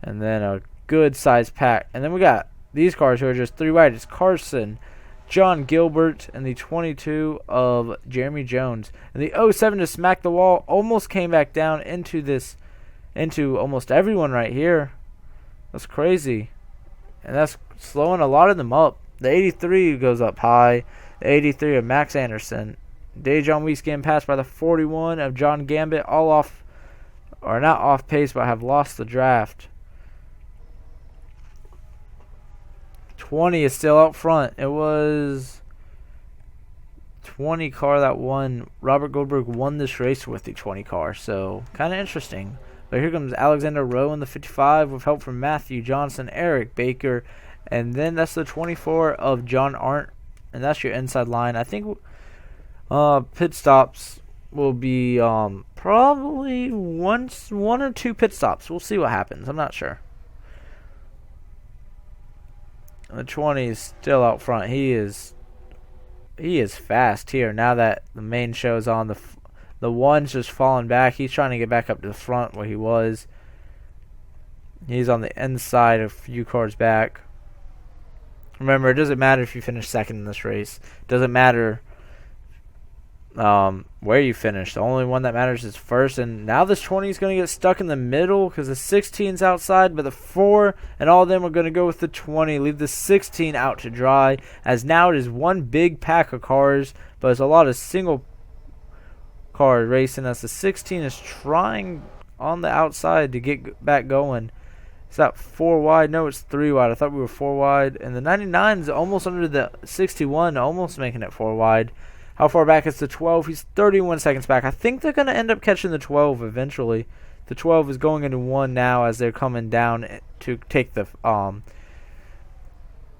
And then a good sized pack. And then we got these cars who are just 3 wide. It's Carson, John Gilbert, and the 22 of Jeremy Jones. And the 07 to smack the wall almost came back down into almost everyone right here. That's crazy. And that's slowing a lot of them up. The 83 goes up high. The 83 of Max Anderson. Dejon Weiss getting passed by the 41 of John Gambit. All off, or not off pace, but have lost the draft. 20 is still out front. It was 20 car that won. Robert Goldberg won this race with the 20 car, so kind of interesting. But here comes Alexander Rowe in the 55 with help from Matthew Johnson, Eric Baker, and then that's the 24 of John Arndt, and that's your inside line. I think pit stops will be probably one or two pit stops. We'll see what happens. I'm not sure. The 20 is still out front. He is fast here. Now that the main show's on, the one's just falling back. He's trying to get back up to the front where he was. He's on the inside a few cars back. Remember, it doesn't matter if you finish second in this race. It doesn't matter where you finish. The only one that matters is first. And now this 20 is going to get stuck in the middle because the 16's outside, but the 4 and all of them are going to go with the 20. Leave the 16 out to dry, as now it is one big pack of cars, but it's a lot of single car racing as the 16 is trying on the outside to get back going. Is that 4 wide? No, it's 3 wide. I thought we were 4 wide. And the 99 is almost under the 61, almost making it 4 wide. How far back is the 12? He's 31 seconds back. I think they're going to end up catching the 12 eventually. The 12 is going into 1 now as they're coming down to take the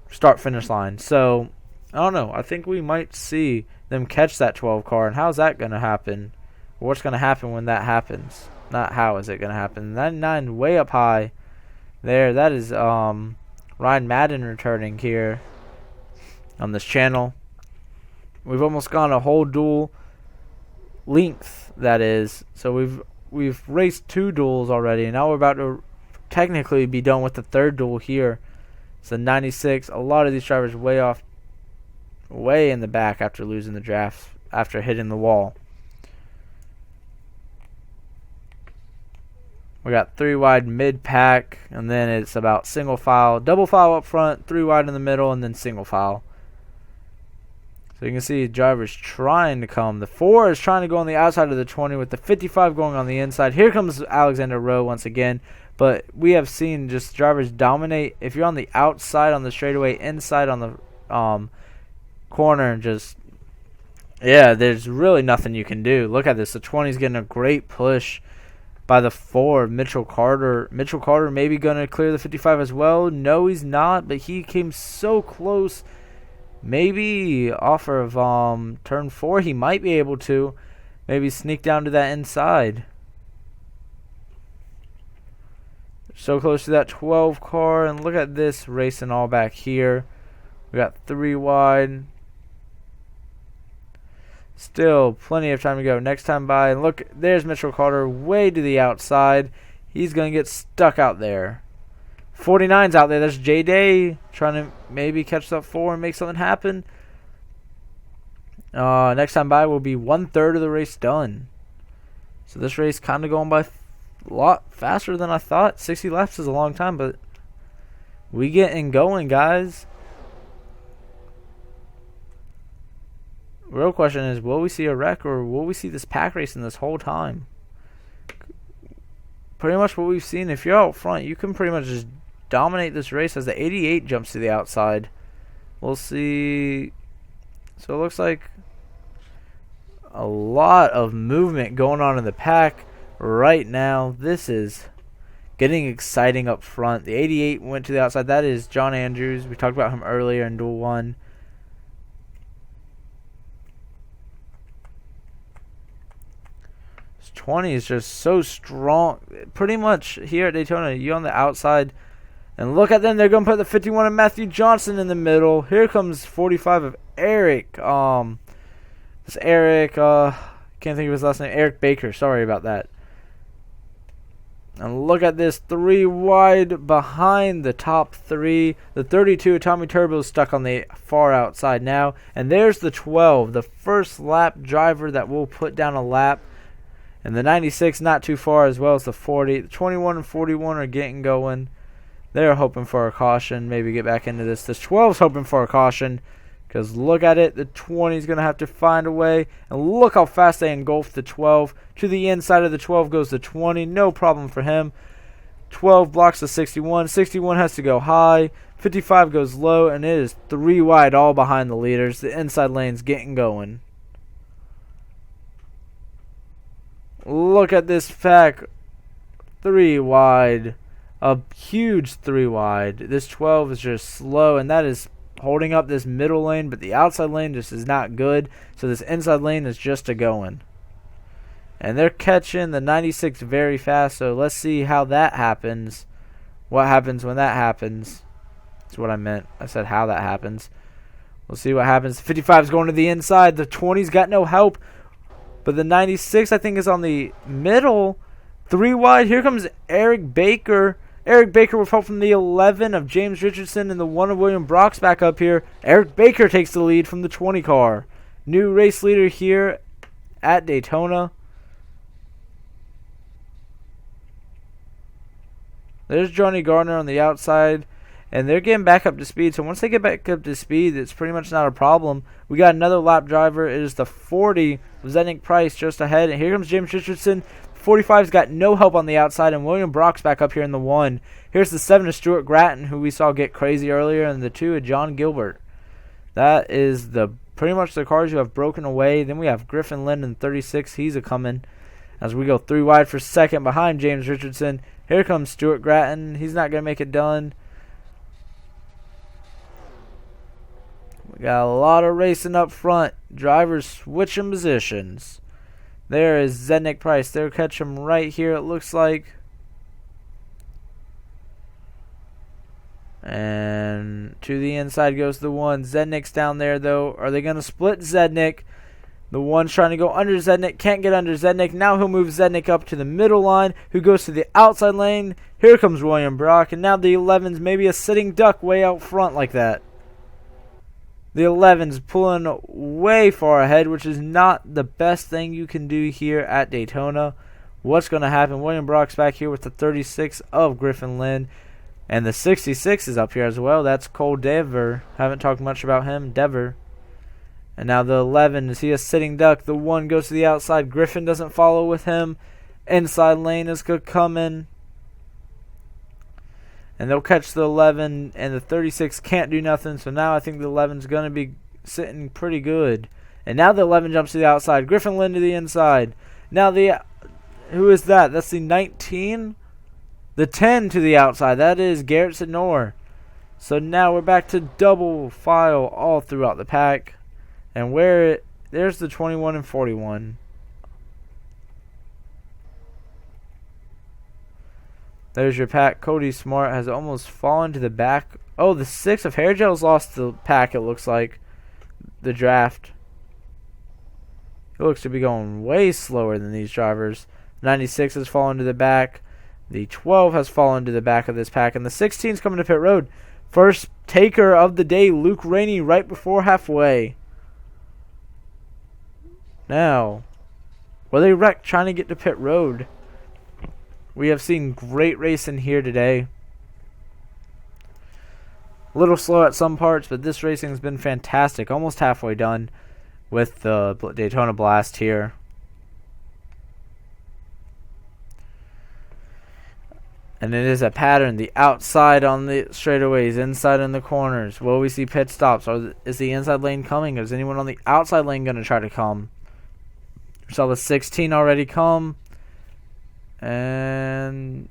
start-finish line. So, I don't know. I think we might see them catch that 12 car. And how's that going to happen? What's going to happen when that happens? Not how is it going to happen. 99 way up high. There, that is Ryan Madden returning here on this channel. We've almost gone a whole duel length, that is. So we've raced 2 duels already, and now we're about to technically be done with the 3rd duel here. So 96, a lot of these drivers way in the back after losing the draft, after hitting the wall. We got 3 wide mid-pack, and then it's about single file, double file up front, 3 wide in the middle, and then single file. So you can see drivers trying to come. The 4 is trying to go on the outside of the 20 with the 55 going on the inside. Here comes Alexander Rowe once again. But we have seen just drivers dominate. If you're on the outside on the straightaway, inside on the corner, and just, yeah, there's really nothing you can do. Look at this. The 20 is getting a great push by the 4, Mitchell Carter. Mitchell Carter maybe going to clear the 55 as well. No, he's not, but he came so close. Maybe off of turn 4, he might be able to maybe sneak down to that inside. So close to that 12 car, and look at this racing all back here. We got 3 wide. Still plenty of time to go. Next time by, and look, there's Mitchell Carter way to the outside. He's going to get stuck out there. 49's out there. There's J-Day trying to maybe catch that 4 and make something happen. Next time by will be 1/3 of the race done. So this race kind of going by a lot faster than I thought. 60 laps is a long time, but we getting going, guys. Real question is, will we see a wreck, or will we see this pack racing this whole time? Pretty much what we've seen. If you're out front, you can pretty much just dominate this race as the 88 jumps to the outside. We'll see. So it looks like a lot of movement going on in the pack right now. This is getting exciting up front. The 88 went to the outside. That is John Andrews. We talked about him earlier in Duel 1. This 20 is just so strong. Pretty much here at Daytona, you on the outside. And look at them. They're going to put the 51 of Matthew Johnson in the middle. Here comes 45 of Eric. This Eric, can't think of his last name. Eric Baker. Sorry about that. And look at this, 3 wide behind the top 3. The 32 Tommy Turbo is stuck on the far outside now. And there's the 12, the first lap driver that will put down a lap. And the 96 not too far, as well as the 40. The 21 and 41 are getting going. They're hoping for a caution, maybe get back into this. This 12's hoping for a caution, because look at it, the 20 is going to have to find a way. And look how fast they engulf the 12. To the inside of the 12 goes the 20, no problem for him. 12 blocks the 61. 61 has to go high. 55 goes low, and it is 3 wide all behind the leaders. The inside lane's getting going. Look at this pack. 3 wide. A huge 3 wide. This 12 is just slow, and that is holding up this middle lane, but the outside lane just is not good. So this inside lane is just a going. And they're catching the 96 very fast, so let's see how that happens. What happens when that happens? That's what I meant. I said how that happens. We'll see what happens. 55 is going to the inside. The 20's got no help. But the 96, I think, is on the middle. 3 wide. Here comes Eric Baker. Eric Baker with help from the 11 of James Richardson and the 1 of William Brock's back up here. Eric Baker takes the lead from the 20 car. New race leader here at Daytona. There's Johnny Gardner on the outside, and they're getting back up to speed. So once they get back up to speed, it's pretty much not a problem. We got another lap driver. It is the 40, Zednick Price, just ahead. And here comes James Richardson. 45's got no help on the outside, and William Brock's back up here in the 1. Here's the 7 of Stuart Gratton, who we saw get crazy earlier, and the 2 of John Gilbert. That is pretty much the cars who have broken away. Then we have Griffin Lynn in 36. He's a coming as we go 3 wide for second behind James Richardson. Here comes Stuart Gratton. He's not going to make it done. We got a lot of racing up front. Drivers switching positions. There is Zednick Price. They'll catch him right here, it looks like. And to the inside goes the 1. Zednick's down there, though. Are they going to split Zednick? The 1's trying to go under Zednick. Can't get under Zednick. Now he'll move Zednick up to the middle line, who goes to the outside lane. Here comes William Brock. And now the 11's maybe a sitting duck way out front like that. The 11's pulling way far ahead, which is not the best thing you can do here at Daytona. What's going to happen? William Brock's back here with the 36 of Griffin Lynn. And the 66 is up here as well. That's Cole Dever. Haven't talked much about him. Dever. And now the 11, is he a sitting duck? The 1 goes to the outside. Griffin doesn't follow with him. Inside lane is coming. And they'll catch the 11, and the 36 can't do nothing. So now I think the 11's going to be sitting pretty good. And now the 11 jumps to the outside. Griffin Lynn to the inside. Now who is that? That's the 19? The 10 to the outside. That is Garrett Sidnor. So now we're back to double file all throughout the pack. And there's the 21 and 41. There's your pack. Cody Smart has almost fallen to the back. Oh, the 6 of Hair Gel's lost the pack, it looks like. The draft. It looks to be going way slower than these drivers. 96 has fallen to the back. The 12 has fallen to the back of this pack. And the 16 is coming to pit road. First taker of the day, Luke Rainey, right before halfway. Now, were they wrecked trying to get to pit road? We have seen great racing here today. A little slow at some parts, but this racing has been fantastic. Almost halfway done with the Daytona Blast here. And it is a pattern. The outside on the straightaways, inside in the corners. Will we see pit stops? Is the inside lane coming? Is anyone on the outside lane going to try to come? We saw the 16 already come. And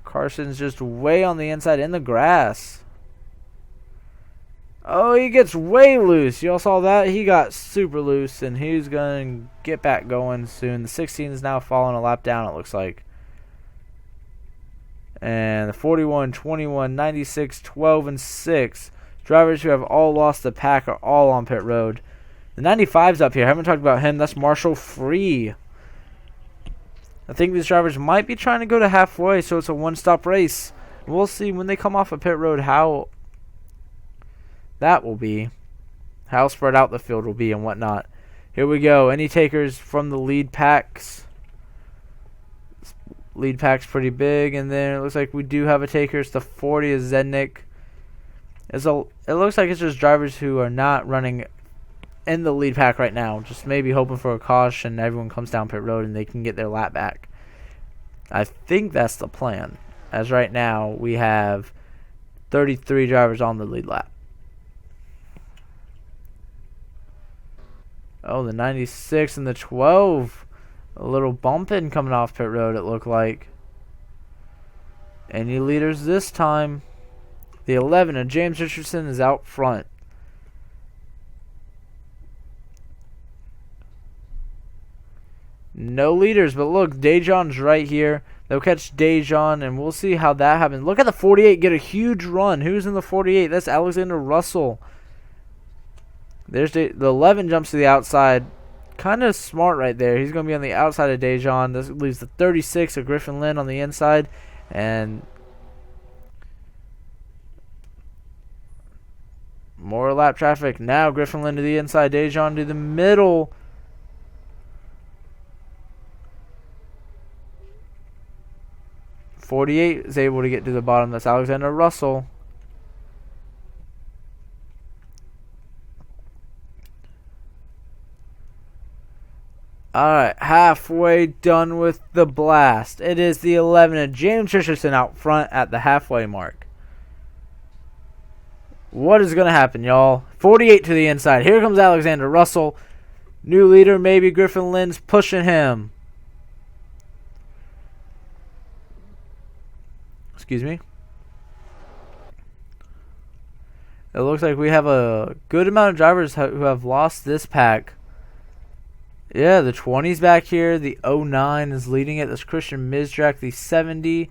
Carson's just way on the inside in the grass. Oh, he gets way loose. Y'all saw that? He got super loose, and he's going to get back going soon. The 16 is now falling a lap down, it looks like. And the 41, 21, 96, 12, and 6. Drivers who have all lost the pack are all on pit road. The 95's up here. I haven't talked about him. That's Marshall Free. I think these drivers might be trying to go to halfway, so it's a one-stop race. We'll see when they come off of pit road how that will be, how spread out the field will be and whatnot. Here we go. Any takers from the lead packs? Lead pack's pretty big, and then it looks like we do have a taker. It's the 40 is Zednik. It looks like it's just drivers who are not running in the lead pack right now, just maybe hoping for a caution. Everyone comes down pit road and they can get their lap back. I think that's the plan. As right now, we have 33 drivers on the lead lap. Oh, the 96 and the 12. A little bumping coming off pit road, it looked like. Any leaders this time? The 11 of James Richardson is out front. No leaders, but look, Dejon's right here. They'll catch Dejon, and we'll see how that happens. Look at the 48 get a huge run. Who's in the 48? That's Alexander Russell. There's the 11 jumps to the outside. Kind of smart right there. He's going to be on the outside of Dejon. This leaves the 36 of Griffin Lynn on the inside. And more lap traffic. Now Griffin Lynn to the inside. Dejon to the middle. .48 is able to get to the bottom. That's Alexander Russell. Alright, halfway done with the blast. It is the 11 of James Richardson out front at the halfway mark. What is going to happen, y'all? 48 to the inside. Here comes Alexander Russell. New leader, maybe Griffin Lynn's pushing him. Excuse me. It looks like we have a good amount of drivers who have lost this pack. Yeah, the 20's back here. The 09 is leading it. That's Christian Mizrak. The 70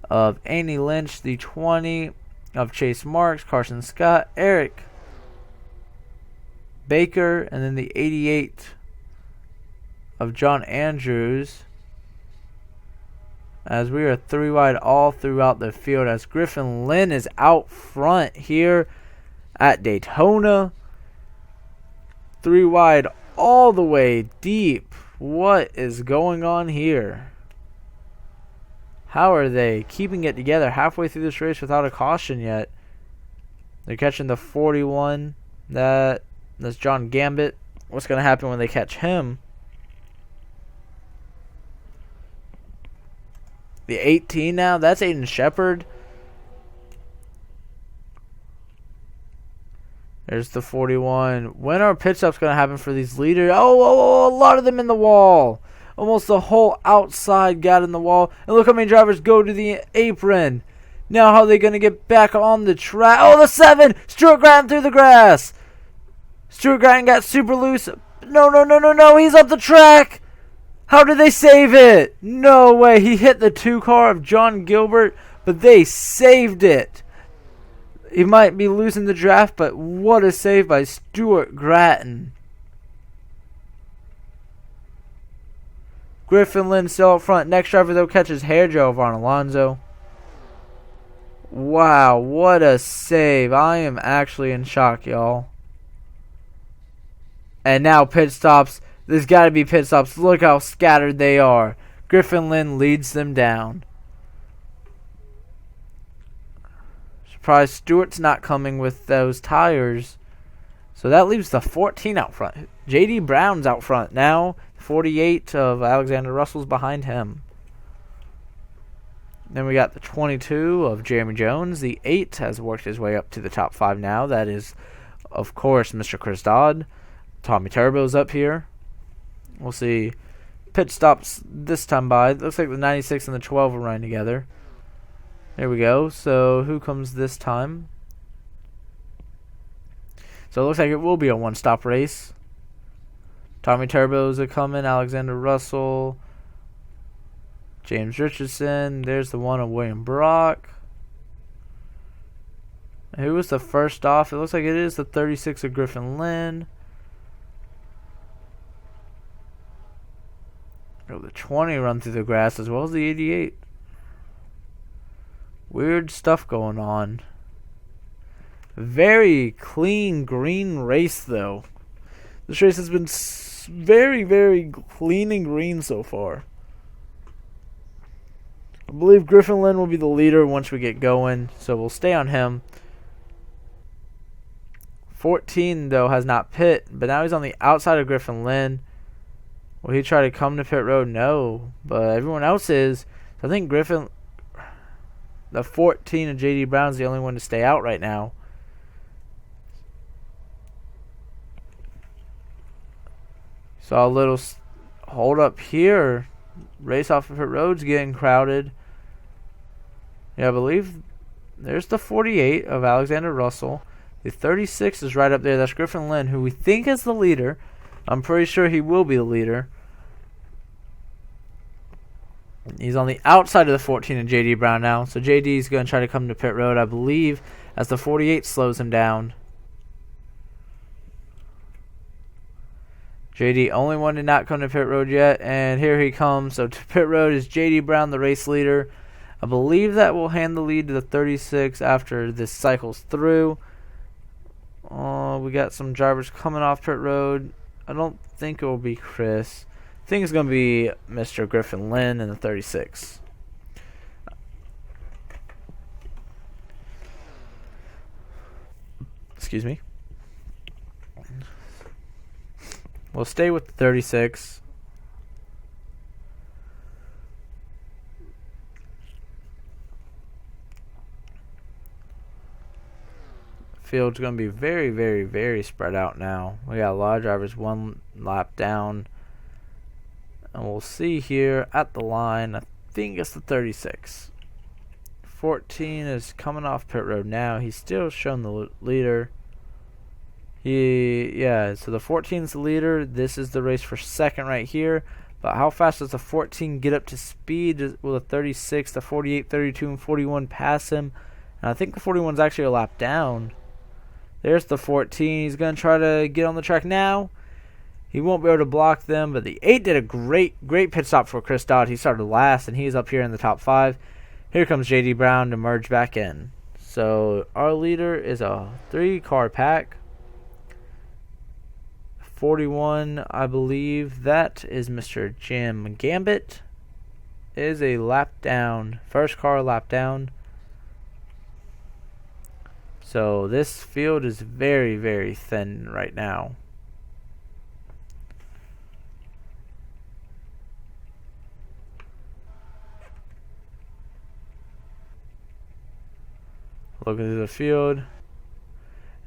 of Annie Lynch. The 20 of Chase Marks, Carson Scott, Eric Baker. And then the 88 of John Andrews. As we are 3 wide all throughout the field. As Griffin Lynn is out front here at Daytona. 3 wide all the way deep. What is going on here? How are they keeping it together halfway through this race without a caution yet? They're catching the 41. That's John Gambit. What's going to happen when they catch him? The 18 now. That's Aiden Shepard. There's the 41. When are pit stops going to happen for these leaders? Oh, a lot of them in the wall. Almost the whole outside got in the wall. And look how many drivers go to the apron. Now how are they going to get back on the track? Oh, the 7. Stuart Grattan through the grass. Stuart Grattan got super loose. No. He's up the track. How did they save it? No way. He hit the 2 car of John Gilbert, but they saved it. He might be losing the draft, but what a save by Stuart Grattan. Griffin Lynn still up front. Next driver, though, catches Hairjo of Arn Alonso. Wow, what a save. I am actually in shock, y'all. And now pit stops. There's got to be pit stops. Look how scattered they are. Griffin Lynn leads them down. Surprised Stewart's not coming with those tires. So that leaves the 14 out front. J.D. Brown's out front now. 48 of Alexander Russell's behind him. Then we got the 22 of Jeremy Jones. The 8 has worked his way up to the top 5 now. That is, of course, Mr. Chris Dodd. Tommy Turbo's up here. We'll see pit stops this time by. It looks like the 96 and the 12 are running together. There we go. So who comes this time? So it looks like it will be a one-stop race. Tommy Turbo's a coming. Alexander Russell. James Richardson. There's the one of William Brock. Who was the first off? It looks like it is the 36 of Griffin Lynn. Oh, the 20 run through the grass as well as the 88. Weird stuff going on. Very clean green race, though. This race has been very, very clean and green so far. I believe Griffin Lynn will be the leader once we get going, so we'll stay on him. 14, though, has not pit, but now he's on the outside of Griffin Lynn. Will he try to come to pit road? No, but everyone else is. So I think Griffin, the 14 of J.D. Brown's the only one to stay out right now. Saw a little hold up here. Race off of pit road's getting crowded. Yeah, I believe there's the 48 of Alexander Russell. The 36 is right up there. That's Griffin Lynn, who we think is the leader. I'm pretty sure he will be the leader. He's on the outside of the 14 of J.D. Brown now. So J.D. is going to try to come to pit road, I believe, as the 48 slows him down. J.D. only one did not come to pit road yet, and here he comes. So to pit road is J.D. Brown, the race leader. I believe that will hand the lead to the 36 after this cycles through. We got some drivers coming off pit road. I don't think it will be Chris. I think it's going to be Mr. Griffin Lynn in the 36. Excuse me. We'll stay with the 36. Field's going to be very, very, very spread out now. We got a lot of drivers one lap down. And we'll see here at the line, I think it's the 36. 14 is coming off pit road now. He's still showing the leader. So the 14 is the leader. This is the race for second right here. But how fast does the 14 get up to speed? Will the 36, the 48, 32, and 41 pass him? And I think the 41 is actually a lap down. There's the 14. He's going to try to get on the track now. He won't be able to block them, but the 8 did a great pit stop for Chris Dodd. He started last, and he's up here in the top 5. Here comes J.D. Brown to merge back in. So our leader is a 3-car pack. 41, I believe that is Mr. Jim Gambit. Is a lap down. First car lap down. So this field is very, very thin right now. Looking through the field.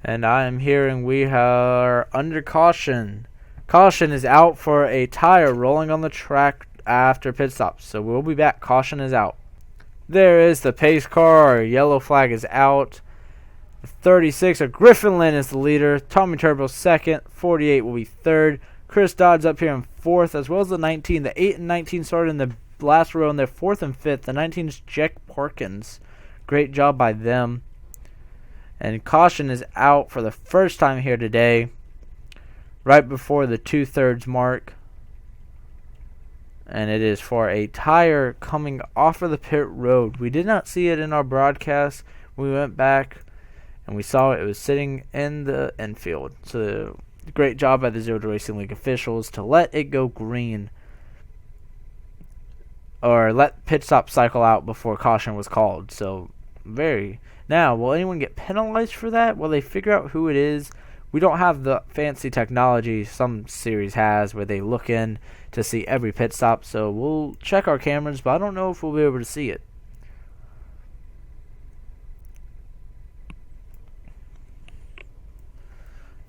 And I am hearing we are under caution. Caution is out for a tire rolling on the track after pit stops. So we'll be back. Caution is out. There is the pace car. Yellow flag is out. 36 of Griffin Lynn is the leader. Tommy Turbo second. 48 will be third. Chris Dodd's up here in fourth, as well as the 19. The 8 and 19 started in the last row, and they're fourth and fifth. The 19 is Jack Parkins. Great job by them. And caution is out for the first time here today, right before the 2/3 mark. And it is for a tire coming off of the pit road. We did not see it in our broadcast. We went back and we saw it. It was sitting in the infield. So great job by the Zero Racing League officials to let it go green, or let pit stop cycle out before caution was called. So now, will anyone get penalized for that? Will they figure out who it is? We don't have the fancy technology some series has where they look in to see every pit stop. So we'll check our cameras, but I don't know if we'll be able to see it.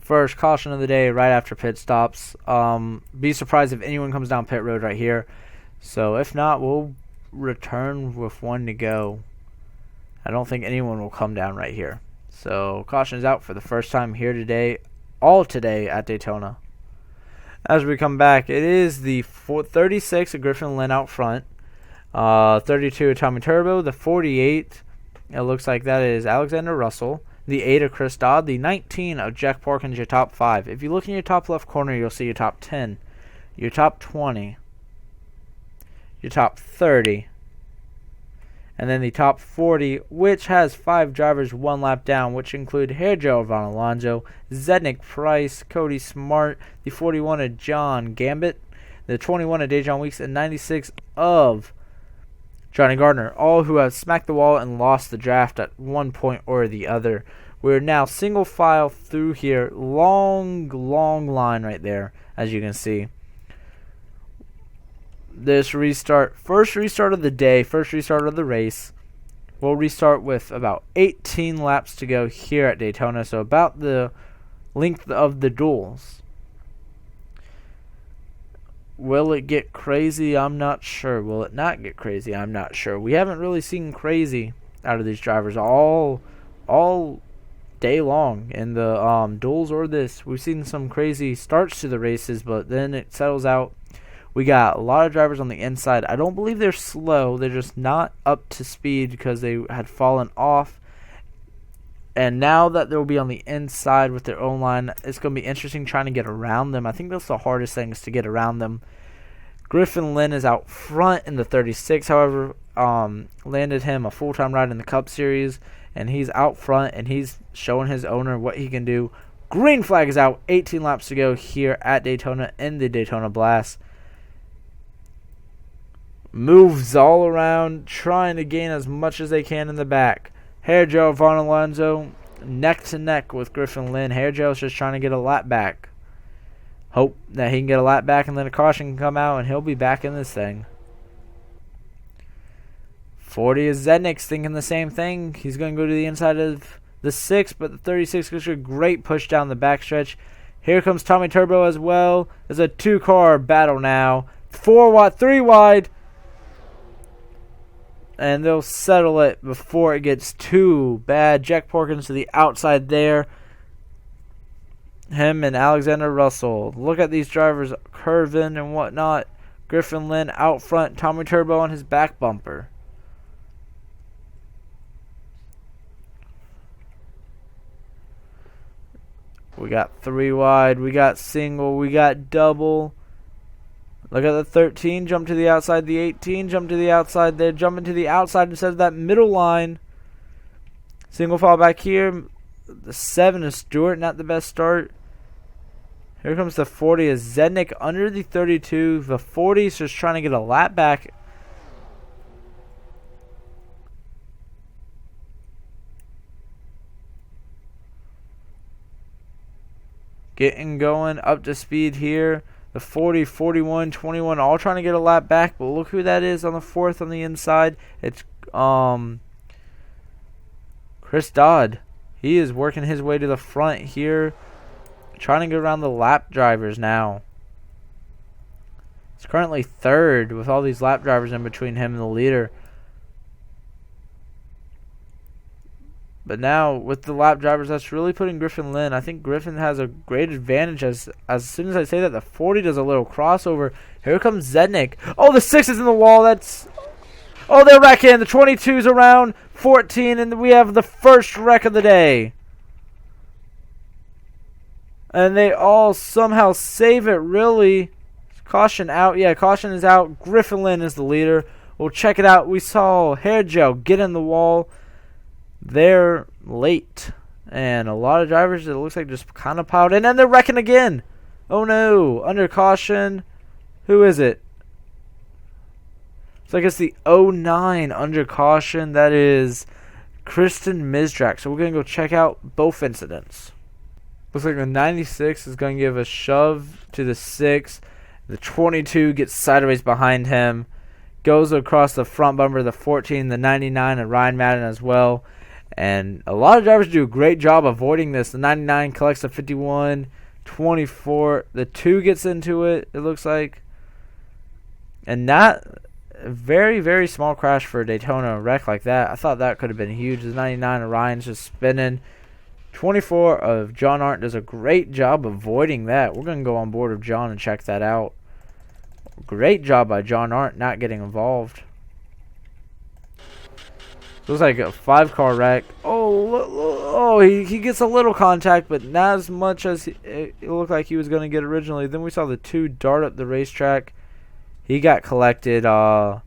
First caution of the day right after pit stops. Be surprised if anyone comes down pit road right here. So if not, we'll return with one to go. I don't think anyone will come down right here. So caution is out for the first time here today, all today at Daytona. As we come back, it is the 36 of Griffin Lynn out front. 32 of Tommy Turbo. The 48, it looks like that is Alexander Russell. The 8 of Chris Dodd. The 19 of Jack Parkins, your top 5. If you look in your top left corner, you'll see your top 10. Your top 20. your top 30. And then the top 40, which has 5 drivers 1 lap down, which include Hairjo Von Alonso, Zednick Price, Cody Smart, the 41 of John Gambit, the 21 of Dejon Weeks, and 96 of Johnny Gardner, all who have smacked the wall and lost the draft at one point or the other. We're now single file through here. Long line right there, as you can see. This restart, first restart of the day, first restart of the race. We'll restart with about 18 laps to go here at Daytona, so about the length of the duels. Will it get crazy? I'm not sure. Will it not get crazy? I'm not sure. We haven't really seen crazy out of these drivers all day long in the duels or this. We've seen some crazy starts to the races, but then it settles out. We got a lot of drivers on the inside. I don't believe they're slow. They're just not up to speed because they had fallen off. And now that they'll be on the inside with their own line, it's going to be interesting trying to get around them. I think that's the hardest thing, is to get around them. Griffin Lynn is out front in the 36. However, landed him a full-time ride in the Cup Series. And he's out front, and he's showing his owner what he can do. Green flag is out. 18 laps to go here at Daytona in the Daytona Blast. Moves all around, trying to gain as much as they can in the back. Hairjo Von Alonso neck to neck with Griffin Lynn. Hairjo's just trying to get a lap back. Hope that he can get a lap back and then a caution can come out and he'll be back in this thing. 40 is Zednick's thinking the same thing. He's going to go to the inside of the 6, but the 36 gives you a great push down the backstretch. Here comes Tommy Turbo as well. There's a 2-car battle now. 3 wide. And they'll settle it before it gets too bad. Jack Porkins to the outside there. Him and Alexander Russell. Look at these drivers curving and whatnot. Griffin Lynn out front. Tommy Turbo on his back bumper. We got 3 wide. We got single. We got double. Look at the 13, jump to the outside. The 18, jump to the outside. They're jumping to the outside instead of that middle line. Single file back here. The 7 is Stewart, not the best start. Here comes the 40 is Zednick under the 32. The 40 is just trying to get a lap back. Getting going, up to speed here. The 40, 41, 21, all trying to get a lap back. But look who that is on the 4th on the inside. It's Chris Dodd. He is working his way to the front here. Trying to get around the lap drivers now. It's currently 3rd with all these lap drivers in between him and the leader. But now, with the lap drivers, that's really putting Griffin Lynn. I think Griffin has a great advantage as soon as I say that, the 40 does a little crossover. Here comes Zednick. Oh, the 6 is in the wall. Oh, they're wrecking. The 22's around 14, and we have the first wreck of the day. And they all somehow save it, really. Caution out. Yeah, caution is out. Griffin Lynn is the leader. We'll check it out. We saw Hairjo get in the wall. They're late, and a lot of drivers, it looks like, just kind of piled in, and they're wrecking again. Oh no, under caution. Who is it? It's like it's the 09 under caution. That is Kristen Mizrak. So we're going to go check out both incidents. Looks like the 96 is going to give a shove to the 6. The 22 gets sideways behind him. Goes across the front bumper of the 14, the 99 of Ryan Madden as well. And a lot of drivers do a great job avoiding this. The 99 collects the 51, 24. The 2 gets into it, it looks like. And not a very, very small crash for a Daytona wreck like that. I thought that could have been huge. The 99 of Ryan's just spinning. 24 of John Arndt does a great job avoiding that. We're going to go on board with John and check that out. Great job by John Arndt not getting involved. Looks like a 5-car wreck. Oh, he gets a little contact, but not as much as it looked like he was going to get originally. Then we saw the 2 dart up the racetrack. He got collected by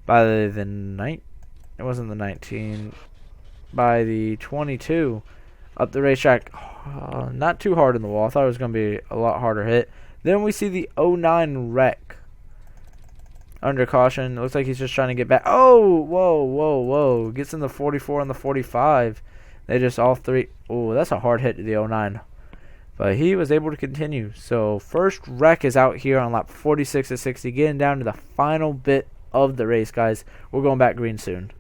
it wasn't the 19, by the 22 up the racetrack. Not too hard in the wall. I thought it was going to be a lot harder hit. Then we see the 09 wreck under caution. It looks like he's just trying to get back. Oh, whoa. Gets in the 44 and the 45. They just all three. Oh, that's a hard hit to the 09. But he was able to continue. So first wreck is out here on lap 46 of 60. Getting down to the final bit of the race, guys. We're going back green soon.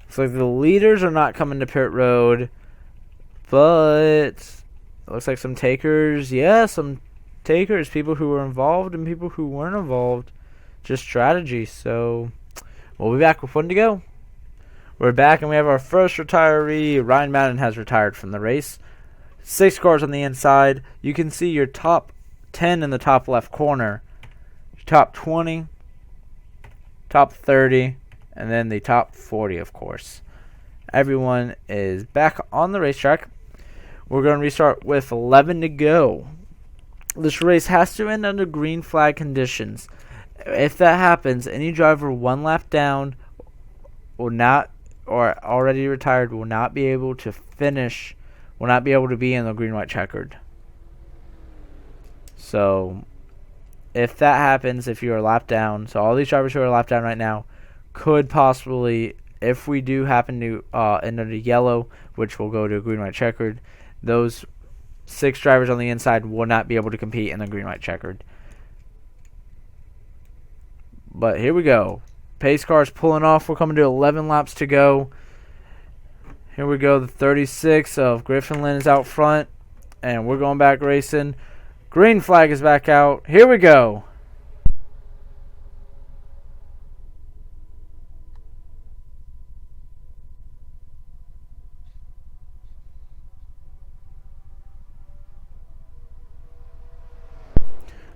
So the leaders are not coming to pit road. But it looks like some takers. Yeah, some takers. People who were involved and people who weren't involved. Just strategy. So we'll be back with one to go. We're back and we have our first retiree. Ryan Madden has retired from the race. 6 cars on the inside. You can see your top 10 in the top left corner. Top 20. Top 30. And then the top 40, of course. Everyone is back on the racetrack. We're going to restart with 11 to go. This race has to end under green flag conditions. If that happens, any driver 1 lap down will not, or already retired, will not be able to finish, will not be able to be in the green-white checkered. So, if that happens, if you are lap down, so all these drivers who are lap down right now could possibly, if we do happen to end under yellow, which will go to green-white checkered, those 6 drivers on the inside will not be able to compete in the green-white checkered. But here we go. Pace cars pulling off. We're coming to 11 laps to go. Here we go. The 36 of Griffin Lynn is out front. And we're going back racing. Green flag is back out. Here we go.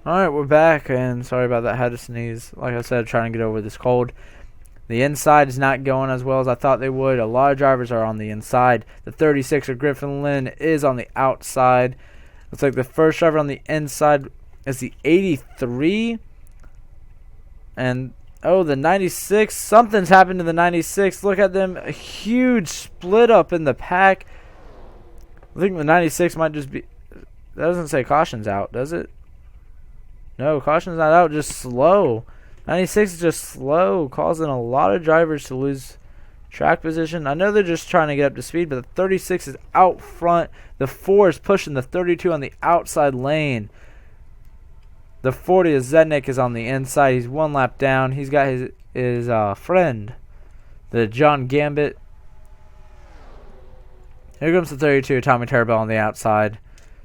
Alright, we're back, and sorry about that, I had to sneeze. Like I said, trying to get over this cold. The inside is not going as well as I thought they would. A lot of drivers are on the inside. The 36 of Griffin Lynn is on the outside. Looks like the first driver on the inside is the 83. And, oh, the 96. Something's happened to the 96. Look at them. A huge split up in the pack. I think the 96 might just be... That doesn't say caution's out, does it? No, caution's not out, just slow. 96 is just slow, causing a lot of drivers to lose track position. I know they're just trying to get up to speed, but the 36 is out front. The 4 is pushing the 32 on the outside lane. The 40 of Zednik is on the inside. He's 1 lap down. He's got his friend, the John Gambit. Here comes the 32, Tommy Turbo on the outside.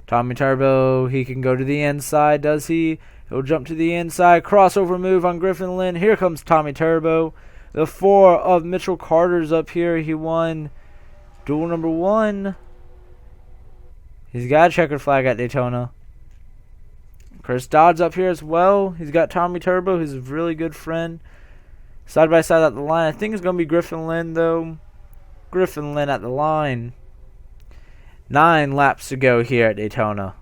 Tommy Turbo, he can go to the inside, does he? He'll jump to the inside. Crossover move on Griffin Lynn. Here comes Tommy Turbo. The 4 of Mitchell Carter's up here. He won duel number 1. He's got a checkered flag at Daytona. Chris Dodd's up here as well. He's got Tommy Turbo, who's a really good friend. Side by side at the line. I think it's going to be Griffin Lynn, though. Griffin Lynn at the line. 9 laps to go here at Daytona.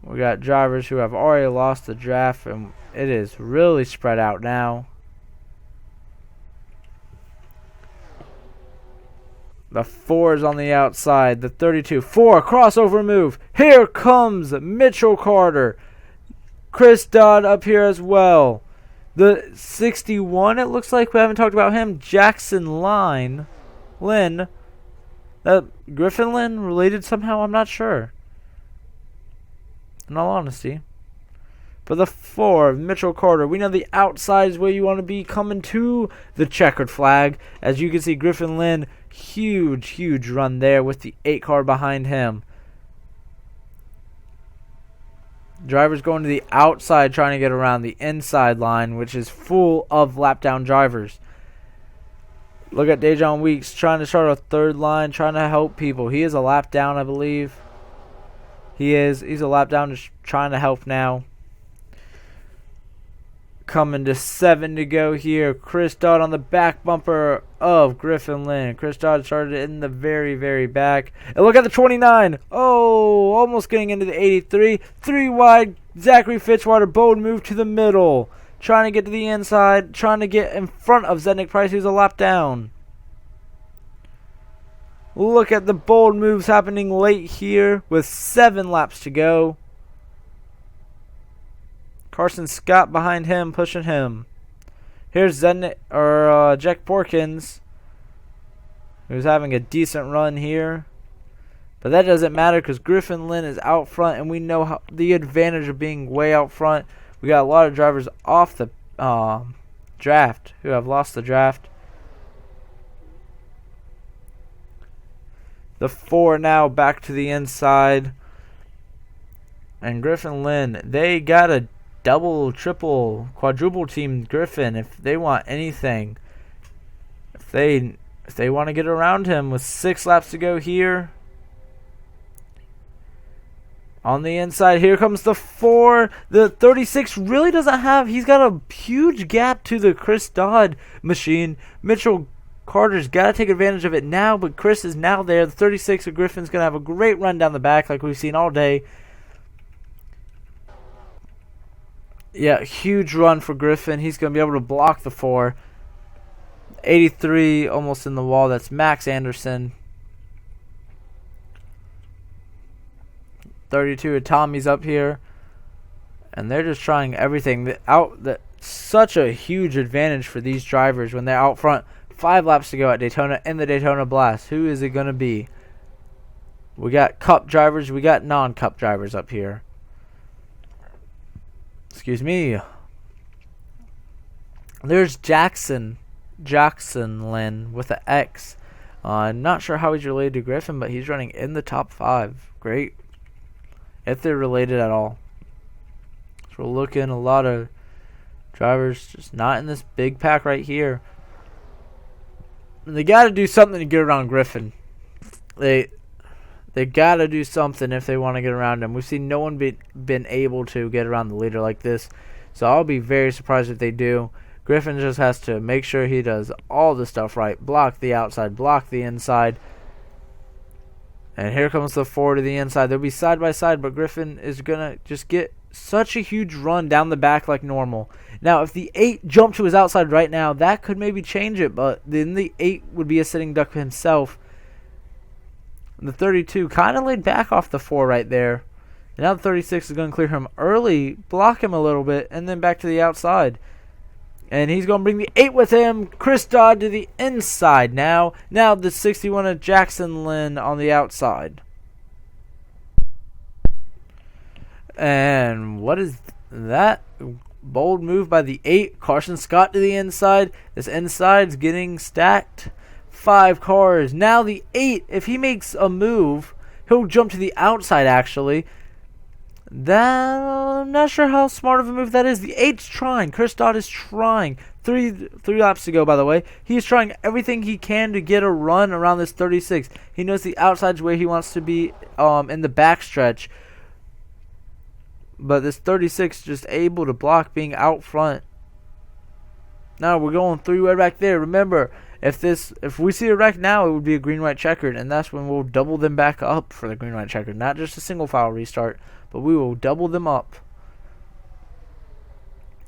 We got drivers who have already lost the draft, and it is really spread out now. The 4 is on the outside. The 32. 4, crossover move. Here comes Mitchell Carter. Chris Dodd up here as well. The 61, it looks like we haven't talked about him. Jackson Lynn. Griffin Lynn related somehow? I'm not sure. In all honesty. For the 4, Mitchell Carter. We know the outside is where you want to be coming to the checkered flag. As you can see, Griffin Lynn, huge run there with the 8 car behind him. Drivers going to the outside trying to get around the inside line, which is full of lap down drivers. Look at Dejon Weeks trying to start a 3rd line, trying to help people. He is a lap down, I believe. He's a lap down, just trying to help now. Coming to 7 to go here. Chris Dodd on the back bumper of Griffin Lynn. Chris Dodd started in the very back. And look at the 29. Oh, almost getting into the 83. 3 wide. Zachary Fitzwater, bold move to the middle. Trying to get to the inside. Trying to get in front of Zednik Price, who's a lap down. Look at the bold moves happening late here with 7 laps to go. Carson Scott behind him, pushing him. Here's Jack Porkins, who's having a decent run here. But that doesn't matter because Griffin Lynn is out front, and we know the advantage of being way out front. We got a lot of drivers off the draft who have lost the draft. The 4 now back to the inside. And Griffin Lynn, they got a double, triple, quadruple team Griffin if they want anything. If they want to get around him with 6 laps to go here. On the inside, here comes the 4. The 36 really doesn't have, he's got a huge gap to the Chris Dodd machine. Mitchell Carter's got to take advantage of it now, but Chris is now there. The 36 of Griffin's going to have a great run down the back like we've seen all day. Yeah, huge run for Griffin. He's going to be able to block the 4. 83 almost in the wall. That's Max Anderson. 32 of Tommy's up here. And they're just trying everything. Such a huge advantage for these drivers when they're out front. 5 laps to go at Daytona in the Daytona Blast. Who is it going to be? We got Cup drivers. We got non-Cup drivers up here. Excuse me. There's Jackson Lynn with an X. I'm not sure how he's related to Griffin, but he's running in the top 5. Great. If they're related at all. So we're looking a lot of drivers just not in this big pack right here. And they got to do something to get around Griffin. They got to do something if they want to get around him. We've seen no one been able to get around the leader like this. So I'll be very surprised if they do. Griffin just has to make sure he does all the stuff right. Block the outside, block the inside. And here comes the 4 to the inside. They'll be side by side, but Griffin is going to just get such a huge run down the back like normal. Now, if the 8 jumped to his outside right now, that could maybe change it, but then the 8 would be a sitting duck himself. And the 32 kind of laid back off the 4 right there. And now the 36 is going to clear him early, block him a little bit, and then back to the outside. And he's going to bring the 8 with him. Chris Dodd to the inside now. Now the 61 of Jackson Lynn on the outside. And what is that? Bold move by the 8. Carson Scott to the inside. This inside's getting stacked. 5 cars. Now the 8, if he makes a move, he'll jump to the outside actually. I'm not sure how smart of a move that is. The 8's trying. Chris Dodd is trying. Three laps to go, by the way. He's trying everything he can to get a run around this 36. He knows the outside's where he wants to be in the backstretch. But this 36 just able to block being out front. Now we're going 3 way back there. Remember, if we see a wreck now, it would be a green-white checkered, and that's when we'll double them back up for the green-white checkered. Not just a single file restart, but we will double them up.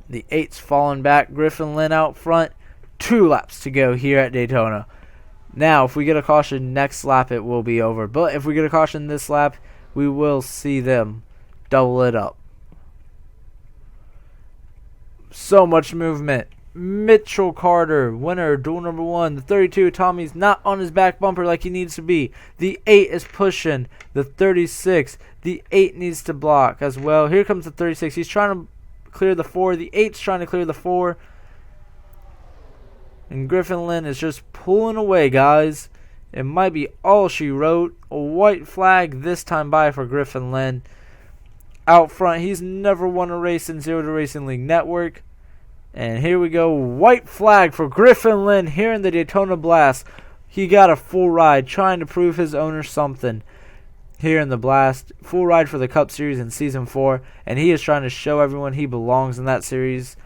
The 8's falling back. Griffin Lynn out front. 2 laps to go here at Daytona. Now, if we get a caution next lap, it will be over. But if we get a caution this lap, we will see them double it up. So much movement. Mitchell Carter, winner, duel number 1. The 32, Tommy's not on his back bumper like he needs to be. The 8 is pushing. The 36, the 8 needs to block as well. Here comes the 36. He's trying to clear the 4. The 8's trying to clear the 4. And Griffin Lynn is just pulling away, guys. It might be all she wrote. A white flag this time by for Griffin Lynn. Out front, he's never won a race in Zero to Racing League Network. And here we go, white flag for Griffin Lynn here in the Daytona Blast. He got a full ride, trying to prove his owner something here in the Blast. Full ride for the Cup Series in Season 4, and he is trying to show everyone he belongs in that series.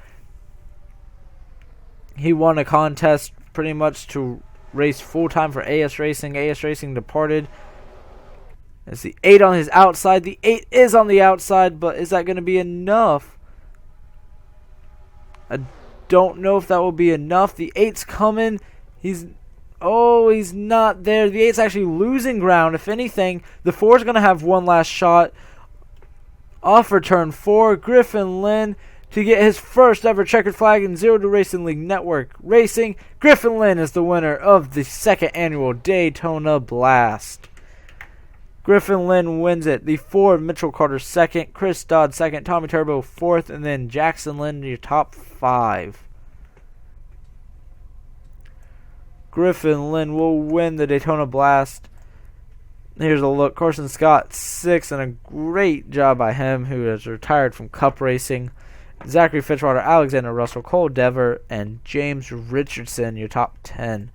He won a contest pretty much to race full-time for AS Racing. AS Racing departed, It's the 8 on his outside. The 8 is on the outside, but is that going to be enough? I don't know if that will be enough. The 8's coming. He's not there. The 8's actually losing ground. If anything, the 4's going to have one last shot. Off for turn 4. Griffin Lynn to get his first ever checkered flag in Zero to Racing League Network Racing. Griffin Lynn is the winner of the second annual Daytona Blast. Griffin Lynn wins it. The 4, Mitchell Carter second, Chris Dodd second, Tommy Turbo fourth, and then Jackson Lynn your top 5. Griffin Lynn will win the Daytona Blast. Here's a look. Carson Scott 6th, and a great job by him, who has retired from Cup racing. Zachary Fitzwater, Alexander Russell, Cole Dever, and James Richardson your top 10.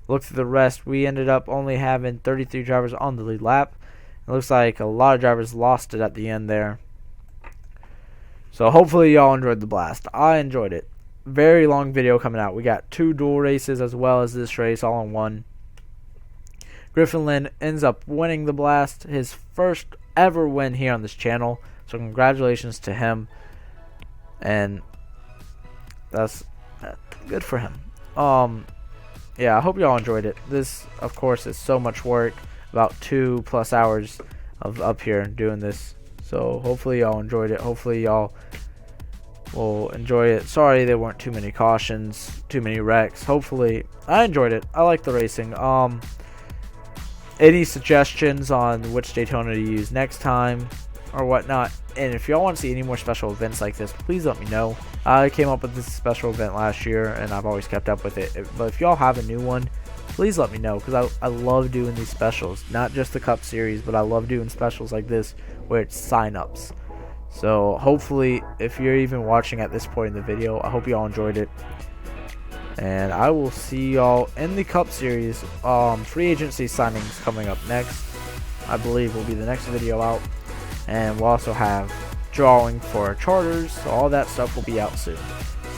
Look through the rest. We ended up only having 33 drivers on the lead lap. It looks like a lot of drivers lost it at the end there. So hopefully y'all enjoyed the blast. I enjoyed it. Very long video coming out. We got 2 dual races as well as this race all in one. Griffin Lynn ends up winning the blast. His first ever win here on this channel. So congratulations to him. And that's good for him. Yeah, I hope y'all enjoyed it. This, of course, is so much work. About 2+ hours of up here doing this. So hopefully y'all enjoyed it. Hopefully y'all will enjoy it. Sorry there weren't too many cautions, too many wrecks. Hopefully I enjoyed it. I like the racing. Any suggestions on which Daytona to use next time or whatnot, and if y'all want to see any more special events like this, please let me know. I came up with this special event last year and I've always kept up with it, but if y'all have a new one, please let me know, because I love doing these specials. Not just the Cup Series, but I love doing specials like this where it's sign-ups. So hopefully, if you're even watching at this point in the video, I hope y'all enjoyed it. And I will see y'all in the Cup Series. Free agency signings coming up next. I believe will be the next video out. And we'll also have drawing for charters. So all that stuff will be out soon.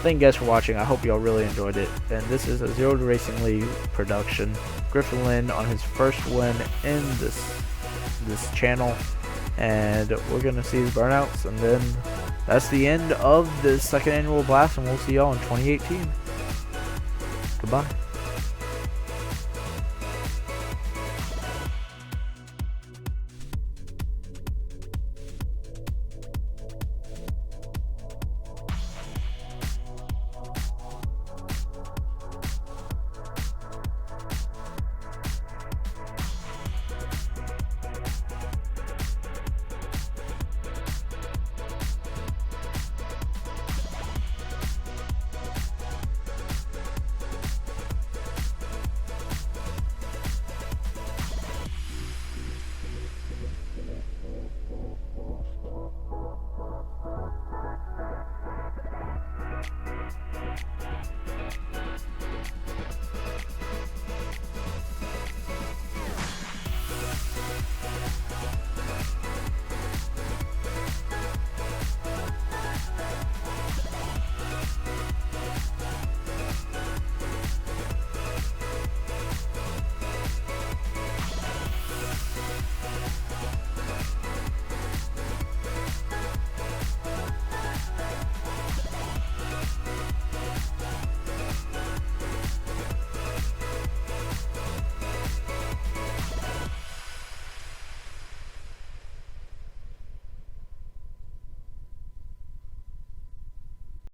Thank you guys for watching. I hope y'all really enjoyed it. And this is a Zero to Racing League production. Griffin Lynn on his first win in this channel. And we're going to see his burnouts. And then that's the end of the second annual blast. And we'll see y'all in 2018. Goodbye.